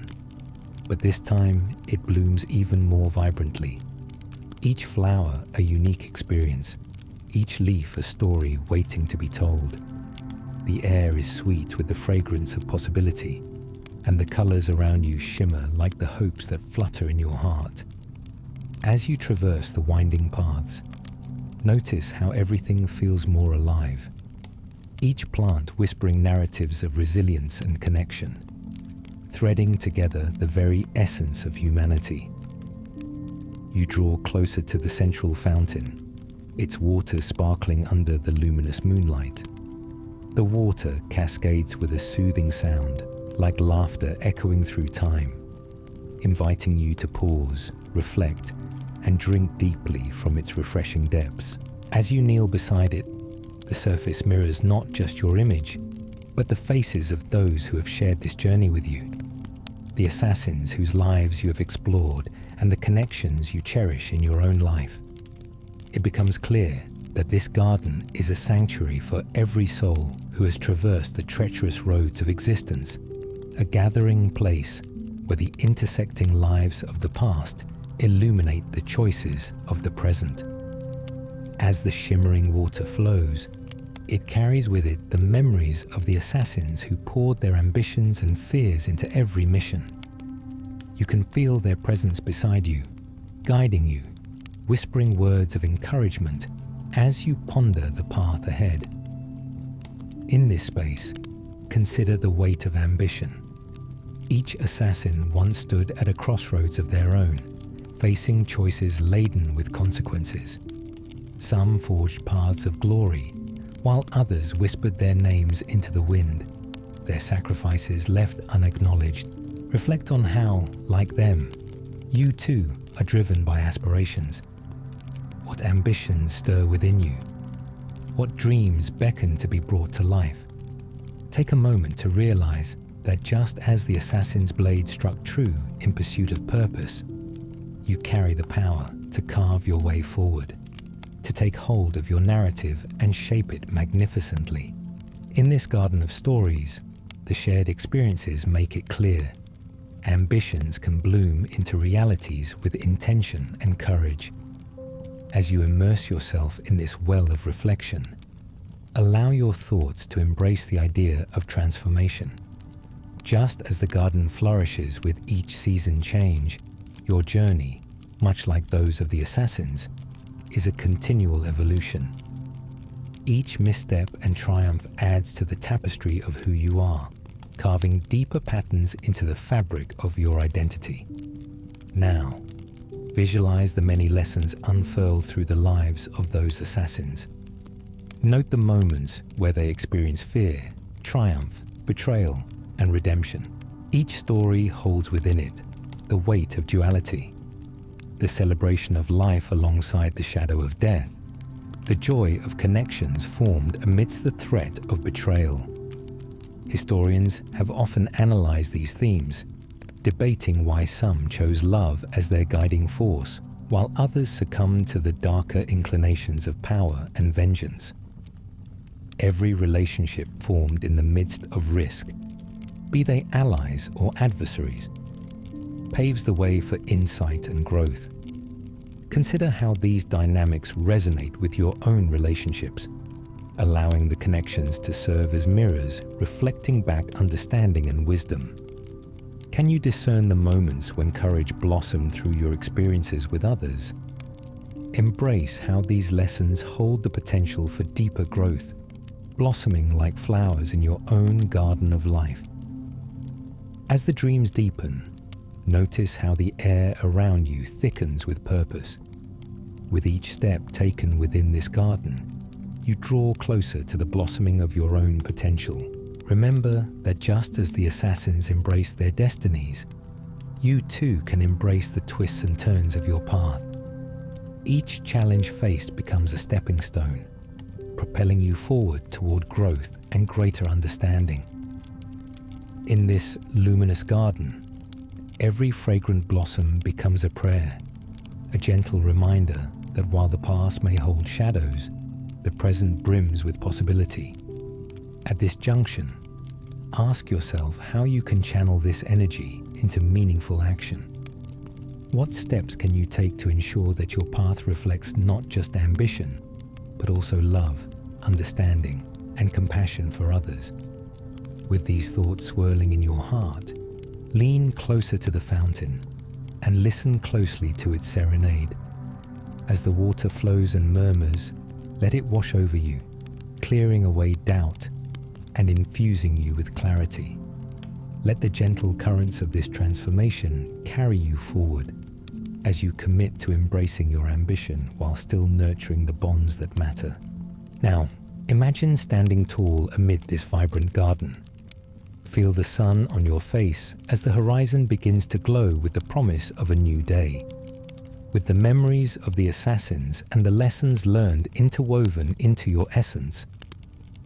but this time it blooms even more vibrantly. Each flower a unique experience, each leaf a story waiting to be told. The air is sweet with the fragrance of possibility, and the colors around you shimmer like the hopes that flutter in your heart. As you traverse the winding paths, notice how everything feels more alive. Each plant whispering narratives of resilience and connection, threading together the very essence of humanity. You draw closer to the central fountain, its waters sparkling under the luminous moonlight. The water cascades with a soothing sound, like laughter echoing through time, inviting you to pause, reflect, and drink deeply from its refreshing depths. As you kneel beside it, the surface mirrors not just your image, but the faces of those who have shared this journey with you. The assassins whose lives you have explored and the connections you cherish in your own life. It becomes clear that this garden is a sanctuary for every soul who has traversed the treacherous roads of existence, a gathering place where the intersecting lives of the past illuminate the choices of the present. As the shimmering water flows, it carries with it the memories of the assassins who poured their ambitions and fears into every mission. You can feel their presence beside you, guiding you, whispering words of encouragement as you ponder the path ahead. In this space, consider the weight of ambition. Each assassin once stood at a crossroads of their own, facing choices laden with consequences. Some forged paths of glory, while others whispered their names into the wind, their sacrifices left unacknowledged. Reflect on how, like them, you too are driven by aspirations. What ambitions stir within you? What dreams beckon to be brought to life? Take a moment to realize that just as the assassin's blade struck true in pursuit of purpose, you carry the power to carve your way forward, to take hold of your narrative and shape it magnificently. In this garden of stories, the shared experiences make it clear. Ambitions can bloom into realities with intention and courage. As you immerse yourself in this well of reflection, allow your thoughts to embrace the idea of transformation. Just as the garden flourishes with each season change, your journey, much like those of the assassins, is a continual evolution. Each misstep and triumph adds to the tapestry of who you are, carving deeper patterns into the fabric of your identity. Now, visualize the many lessons unfurled through the lives of those assassins. Note the moments where they experience fear, triumph, betrayal, and redemption. Each story holds within it the weight of duality, the celebration of life alongside the shadow of death, the joy of connections formed amidst the threat of betrayal. Historians have often analyzed these themes, debating why some chose love as their guiding force, while others succumbed to the darker inclinations of power and vengeance. Every relationship formed in the midst of risk, be they allies or adversaries, paves the way for insight and growth. Consider how these dynamics resonate with your own relationships, allowing the connections to serve as mirrors, reflecting back understanding and wisdom. Can you discern the moments when courage blossomed through your experiences with others? Embrace how these lessons hold the potential for deeper growth, blossoming like flowers in your own garden of life. As the dreams deepen, notice how the air around you thickens with purpose. With each step taken within this garden, you draw closer to the blossoming of your own potential. Remember that just as the assassins embraced their destinies, you too can embrace the twists and turns of your path. Each challenge faced becomes a stepping stone, propelling you forward toward growth and greater understanding. In this luminous garden, every fragrant blossom becomes a prayer, a gentle reminder that while the past may hold shadows, the present brims with possibility. At this junction, ask yourself how you can channel this energy into meaningful action. What steps can you take to ensure that your path reflects not just ambition, but also love, understanding, and compassion for others? With these thoughts swirling in your heart, lean closer to the fountain and listen closely to its serenade. As the water flows and murmurs, let it wash over you, clearing away doubt and infusing you with clarity. Let the gentle currents of this transformation carry you forward as you commit to embracing your ambition while still nurturing the bonds that matter. Now, imagine standing tall amid this vibrant garden. Feel the sun on your face as the horizon begins to glow with the promise of a new day. With the memories of the assassins and the lessons learned interwoven into your essence,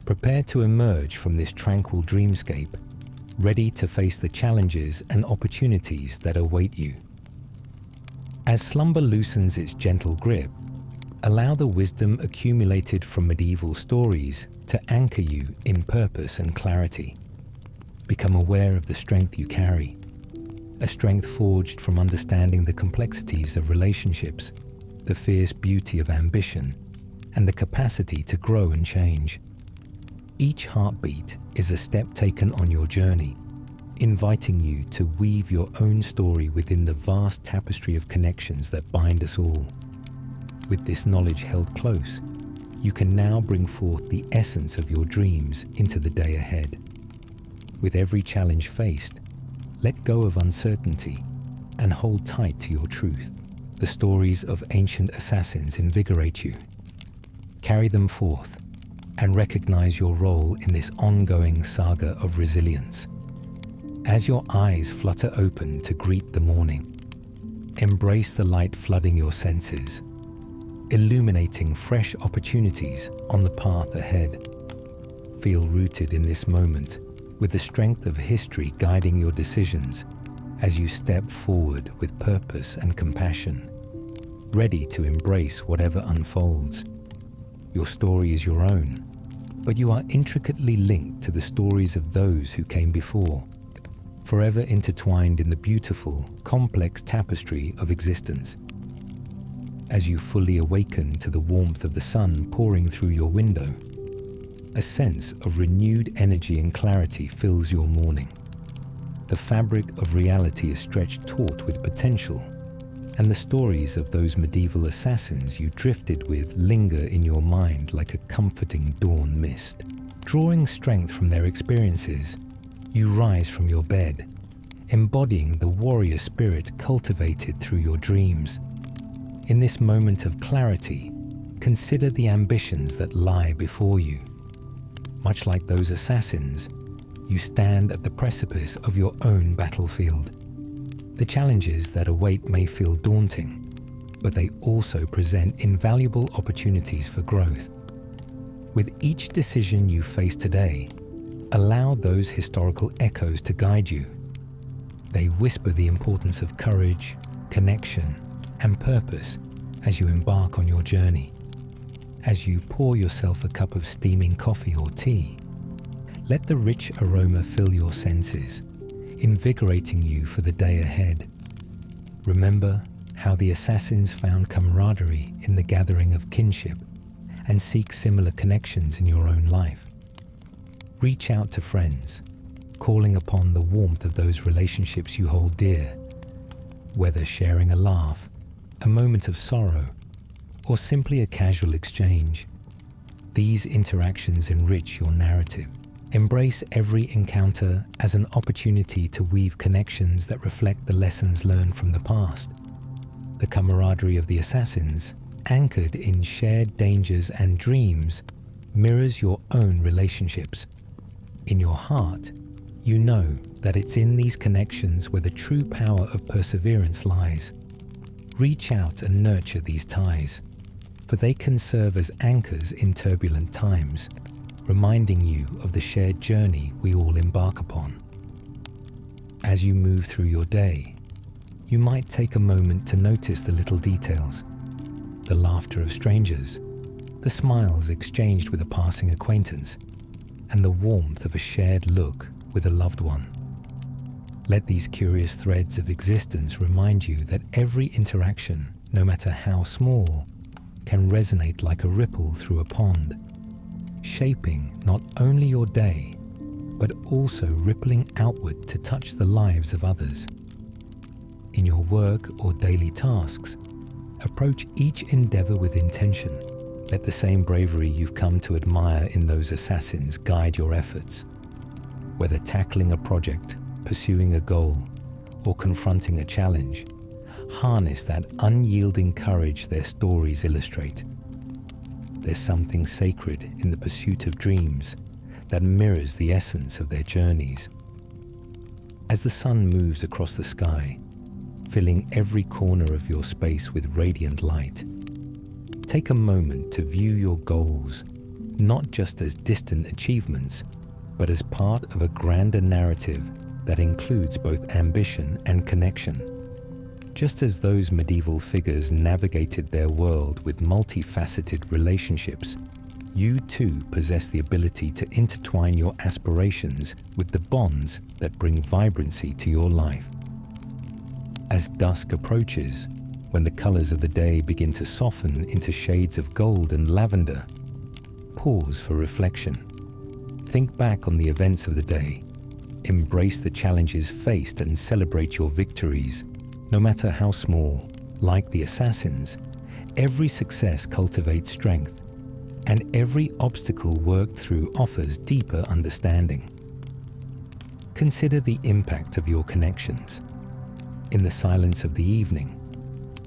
prepare to emerge from this tranquil dreamscape, ready to face the challenges and opportunities that await you. As slumber loosens its gentle grip, Allow the wisdom accumulated from medieval stories to anchor you in purpose and clarity. Become aware of the strength you carry, a strength forged from understanding the complexities of relationships, the fierce beauty of ambition, and the capacity to grow and change. Each heartbeat is a step taken on your journey, inviting you to weave your own story within the vast tapestry of connections that bind us all. With this knowledge held close, you can now bring forth the essence of your dreams into the day ahead. With every challenge faced, let go of uncertainty and hold tight to your truth. The stories of ancient assassins invigorate you. Carry them forth and recognize your role in this ongoing saga of resilience. As your eyes flutter open to greet the morning, embrace the light flooding your senses, illuminating fresh opportunities on the path ahead. Feel rooted in this moment, with the strength of history guiding your decisions as you step forward with purpose and compassion, ready to embrace whatever unfolds. Your story is your own, but you are intricately linked to the stories of those who came before, forever intertwined in the beautiful, complex tapestry of existence. As you fully awaken to the warmth of the sun pouring through your window, a sense of renewed energy and clarity fills your morning. The fabric of reality is stretched taut with potential, and the stories of those medieval assassins you drifted with linger in your mind like a comforting dawn mist. Drawing strength from their experiences, you rise from your bed, embodying the warrior spirit cultivated through your dreams. In this moment of clarity, consider the ambitions that lie before you. Much like those assassins, you stand at the precipice of your own battlefield. The challenges that await may feel daunting, but they also present invaluable opportunities for growth. With each decision you face today, allow those historical echoes to guide you. They whisper the importance of courage, connection, and purpose as you embark on your journey. As you pour yourself a cup of steaming coffee or tea, let the rich aroma fill your senses, invigorating you for the day ahead. Remember how the assassins found camaraderie in the gathering of kinship and seek similar connections in your own life. Reach out to friends, calling upon the warmth of those relationships you hold dear, whether sharing a laugh, a moment of sorrow, or simply a casual exchange. These interactions enrich your narrative. Embrace every encounter as an opportunity to weave connections that reflect the lessons learned from the past. The camaraderie of the assassins, anchored in shared dangers and dreams, mirrors your own relationships. In your heart, you know that it's in these connections where the true power of perseverance lies. Reach out and nurture these ties, for they can serve as anchors in turbulent times, reminding you of the shared journey we all embark upon. As you move through your day, you might take a moment to notice the little details, the laughter of strangers, the smiles exchanged with a passing acquaintance, and the warmth of a shared look with a loved one. Let these curious threads of existence remind you that every interaction, no matter how small, can resonate like a ripple through a pond, shaping not only your day, but also rippling outward to touch the lives of others. In your work or daily tasks, approach each endeavor with intention. Let the same bravery you've come to admire in those assassins guide your efforts. Whether tackling a project, pursuing a goal, or confronting a challenge, harness that unyielding courage their stories illustrate. There's something sacred in the pursuit of dreams that mirrors the essence of their journeys. As the sun moves across the sky, filling every corner of your space with radiant light, take a moment to view your goals not just as distant achievements, but as part of a grander narrative that includes both ambition and connection. Just as those medieval figures navigated their world with multifaceted relationships, you too possess the ability to intertwine your aspirations with the bonds that bring vibrancy to your life. As dusk approaches, when the colors of the day begin to soften into shades of gold and lavender, pause for reflection. Think back on the events of the day, embrace the challenges faced and celebrate your victories, no matter how small. Like the assassins, every success cultivates strength, and every obstacle worked through offers deeper understanding. Consider the impact of your connections. In the silence of the evening,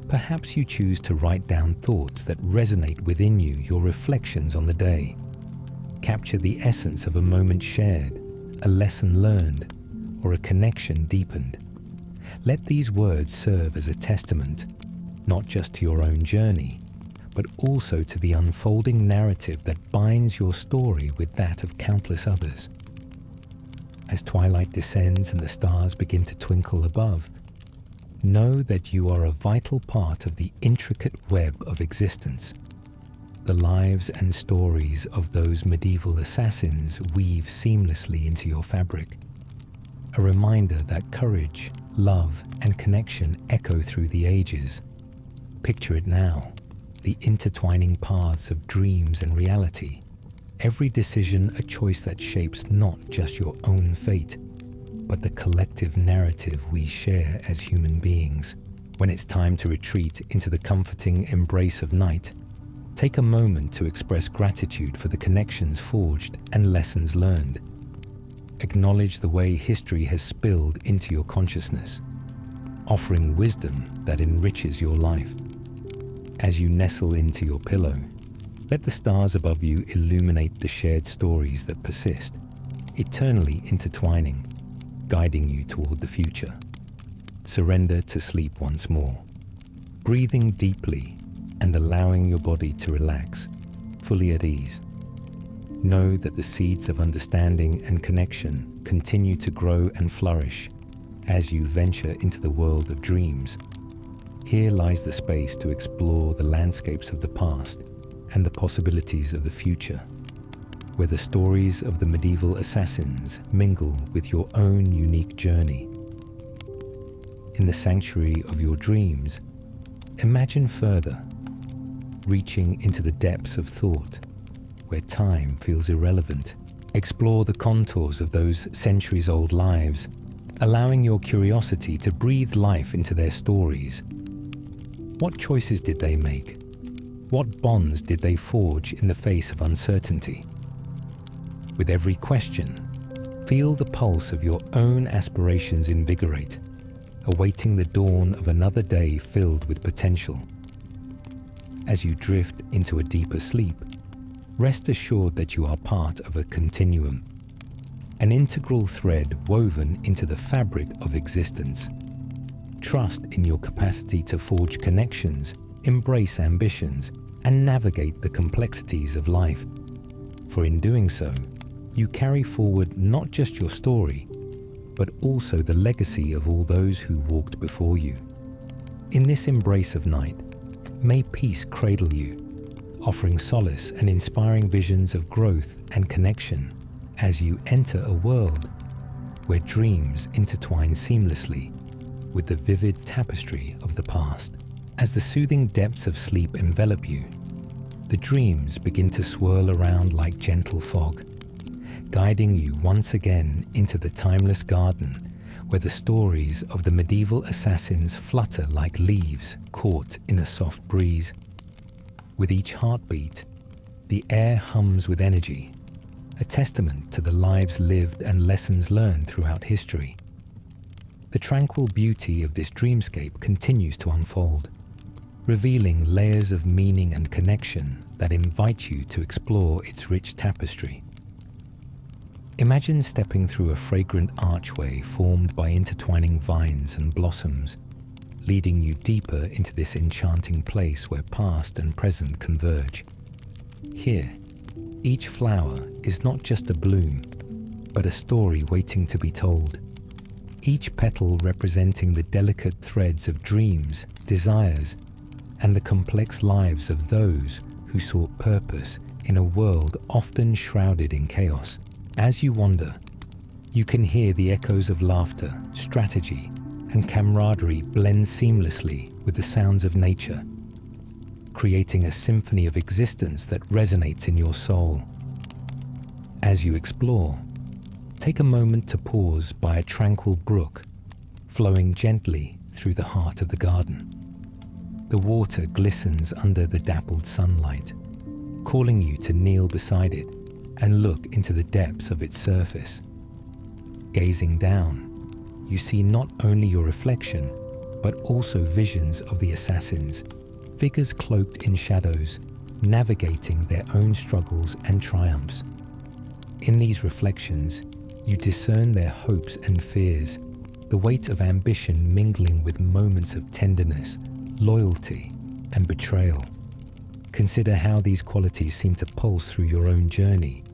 perhaps you choose to write down thoughts that resonate within you, your reflections on the day. Capture the essence of a moment shared, a lesson learned, or a connection deepened. Let these words serve as a testament, not just to your own journey, but also to the unfolding narrative that binds your story with that of countless others. As twilight descends and the stars begin to twinkle above, know that you are a vital part of the intricate web of existence. The lives and stories of those medieval assassins weave seamlessly into your fabric, a reminder that courage, love, and connection echo through the ages. Picture it now, the intertwining paths of dreams and reality, every decision a choice that shapes not just your own fate, but the collective narrative we share as human beings. When it's time to retreat into the comforting embrace of night, take a moment to express gratitude for the connections forged and lessons learned. Acknowledge the way history has spilled into your consciousness, offering wisdom that enriches your life. As you nestle into your pillow, let the stars above you illuminate the shared stories that persist, eternally intertwining, guiding you toward the future. Surrender to sleep once more, breathing deeply and allowing your body to relax, fully at ease. Know that the seeds of understanding and connection continue to grow and flourish as you venture into the world of dreams. Here lies the space to explore the landscapes of the past and the possibilities of the future, where the stories of the medieval assassins mingle with your own unique journey. In the sanctuary of your dreams, imagine further, reaching into the depths of thought, where time feels irrelevant. Explore the contours of those centuries-old lives, allowing your curiosity to breathe life into their stories. What choices did they make? What bonds did they forge in the face of uncertainty? With every question, feel the pulse of your own aspirations invigorate, awaiting the dawn of another day filled with potential. As you drift into a deeper sleep, rest assured that you are part of a continuum, an integral thread woven into the fabric of existence. Trust in your capacity to forge connections, embrace ambitions, and navigate the complexities of life. For in doing so, you carry forward not just your story, but also the legacy of all those who walked before you. In this embrace of night, may peace cradle you, offering solace and inspiring visions of growth and connection as you enter a world where dreams intertwine seamlessly with the vivid tapestry of the past. As the soothing depths of sleep envelop you, the dreams begin to swirl around like gentle fog, guiding you once again into the timeless garden where the stories of the medieval assassins flutter like leaves caught in a soft breeze. With each heartbeat, the air hums with energy, a testament to the lives lived and lessons learned throughout history. The tranquil beauty of this dreamscape continues to unfold, revealing layers of meaning and connection that invite you to explore its rich tapestry. Imagine stepping through a fragrant archway formed by intertwining vines and blossoms, leading you deeper into this enchanting place where past and present converge. Here, each flower is not just a bloom, but a story waiting to be told. each petal representing the delicate threads of dreams, desires, and the complex lives of those who sought purpose in a world often shrouded in chaos. As you wander, you can hear the echoes of laughter, strategy, and camaraderie blend seamlessly with the sounds of nature, creating a symphony of existence that resonates in your soul. As you explore, take a moment to pause by a tranquil brook flowing gently through the heart of the garden. The water glistens under the dappled sunlight, calling you to kneel beside it and look into the depths of its surface. Gazing down, you see not only your reflection, but also visions of the assassins, figures cloaked in shadows, navigating their own struggles and triumphs. In these reflections, you discern their hopes and fears, the weight of ambition mingling with moments of tenderness, loyalty, and betrayal. Consider how these qualities seem to pulse through your own journey,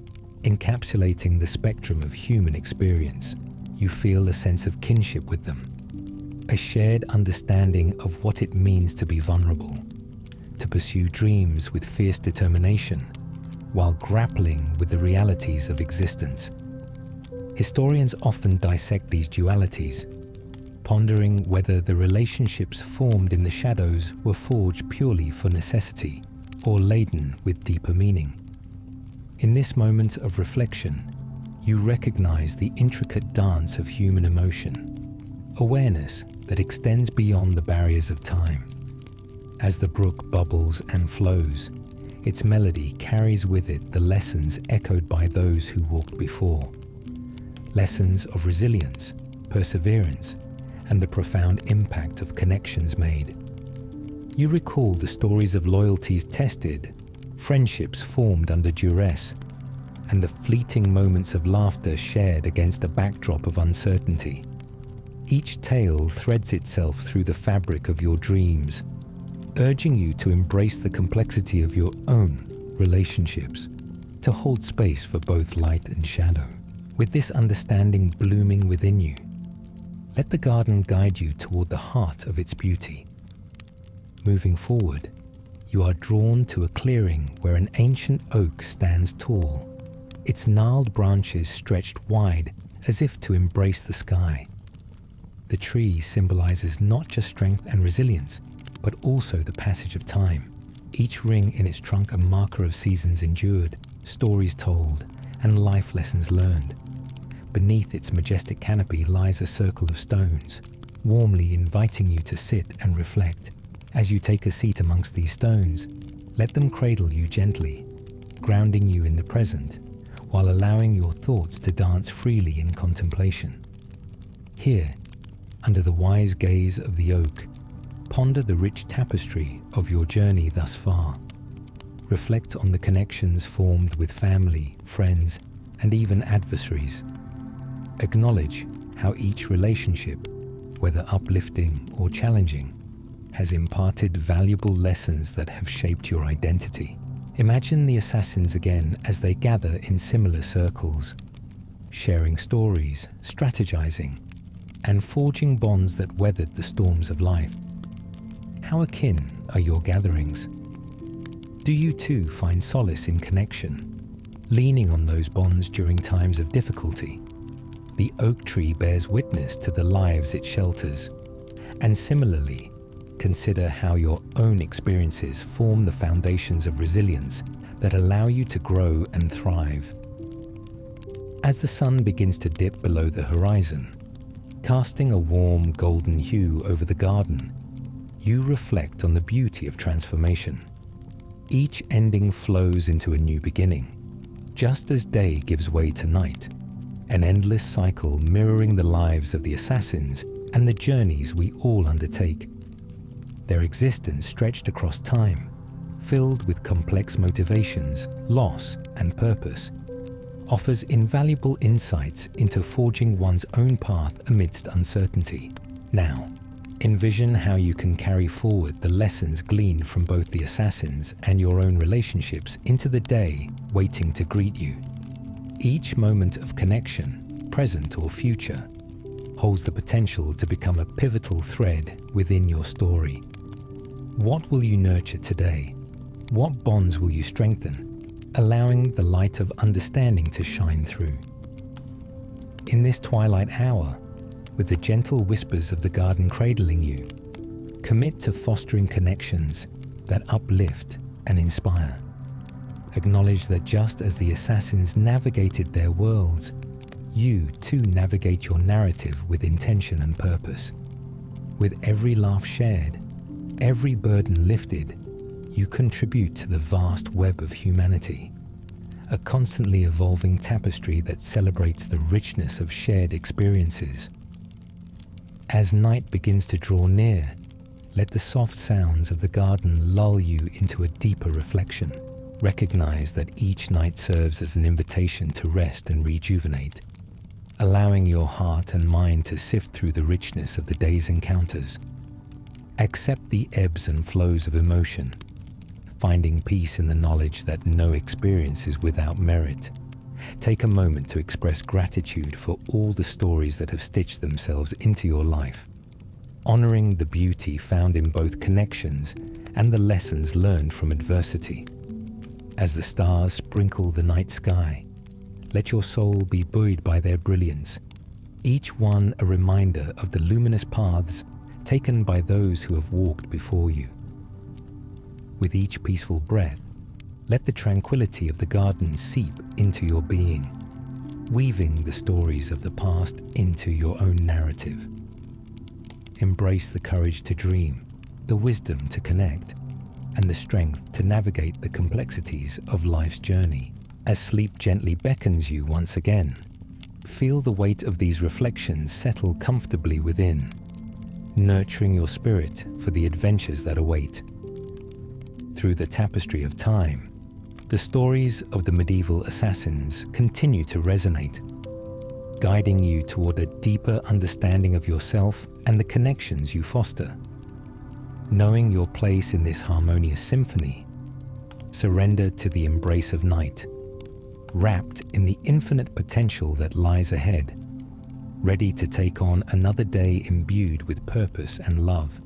encapsulating the spectrum of human experience. You feel a sense of kinship with them, a shared understanding of what it means to be vulnerable, to pursue dreams with fierce determination, while grappling with the realities of existence. Historians often dissect these dualities, pondering whether the relationships formed in the shadows were forged purely for necessity or laden with deeper meaning. In this moment of reflection, you recognize the intricate dance of human emotion, awareness that extends beyond the barriers of time. As the brook bubbles and flows, its melody carries with it the lessons echoed by those who walked before. Lessons of resilience, perseverance, and the profound impact of connections made. You recall the stories of loyalties tested, friendships formed under duress, and the fleeting moments of laughter shared against a backdrop of uncertainty. Each tale threads itself through the fabric of your dreams, urging you to embrace the complexity of your own relationships, to hold space for both light and shadow. With this understanding blooming within you, let the garden guide you toward the heart of its beauty. Moving forward, you are drawn to a clearing where an ancient oak stands tall, its gnarled branches stretched wide as if to embrace the sky. The tree symbolizes not just strength and resilience, but also the passage of time. Each ring in its trunk a marker of seasons endured, stories told, and life lessons learned. Beneath its majestic canopy lies a circle of stones, warmly inviting you to sit and reflect. As you take a seat amongst these stones, let them cradle you gently, grounding you in the present, while allowing your thoughts to dance freely in contemplation. Here, under the wise gaze of the oak, ponder the rich tapestry of your journey thus far. Reflect on the connections formed with family, friends, and even adversaries. Acknowledge how each relationship, whether uplifting or challenging, has imparted valuable lessons that have shaped your identity. Imagine the assassins again as they gather in similar circles, sharing stories, strategizing, and forging bonds that weathered the storms of life. How akin are your gatherings? Do you too find solace in connection, leaning on those bonds during times of difficulty? The oak tree bears witness to the lives it shelters, and similarly, consider how your own experiences form the foundations of resilience that allow you to grow and thrive. As the sun begins to dip below the horizon, casting a warm golden hue over the garden, you reflect on the beauty of transformation. Each ending flows into a new beginning, just as day gives way to night, an endless cycle mirroring the lives of the assassins and the journeys we all undertake. Their existence stretched across time, filled with complex motivations, loss, and purpose, offers invaluable insights into forging one's own path amidst uncertainty. Now, envision how you can carry forward the lessons gleaned from both the assassins and your own relationships into the day waiting to greet you. Each moment of connection, present or future, holds the potential to become a pivotal thread within your story. What will you nurture today? What bonds will you strengthen, allowing the light of understanding to shine through? In this twilight hour, with the gentle whispers of the garden cradling you, commit to fostering connections that uplift and inspire. Acknowledge that just as the assassins navigated their worlds, you too navigate your narrative with intention and purpose. With every laugh shared, every burden lifted, you contribute to the vast web of humanity, a constantly evolving tapestry that celebrates the richness of shared experiences. As night begins to draw near, let the soft sounds of the garden lull you into a deeper reflection. Recognize that each night serves as an invitation to rest and rejuvenate, allowing your heart and mind to sift through the richness of the day's encounters. Accept the ebbs and flows of emotion, finding peace in the knowledge that no experience is without merit. Take a moment to express gratitude for all the stories that have stitched themselves into your life, honoring the beauty found in both connections and the lessons learned from adversity. As the stars sprinkle the night sky, let your soul be buoyed by their brilliance, each one a reminder of the luminous paths taken by those who have walked before you. With each peaceful breath, let the tranquility of the garden seep into your being, weaving the stories of the past into your own narrative. Embrace the courage to dream, the wisdom to connect, and the strength to navigate the complexities of life's journey. As sleep gently beckons you once again, feel the weight of these reflections settle comfortably within, nurturing your spirit for the adventures that await. Through the tapestry of time, the stories of the medieval assassins continue to resonate, guiding you toward a deeper understanding of yourself and the connections you foster. Knowing your place in this harmonious symphony, surrender to the embrace of night, wrapped in the infinite potential that lies ahead, ready to take on another day imbued with purpose and love.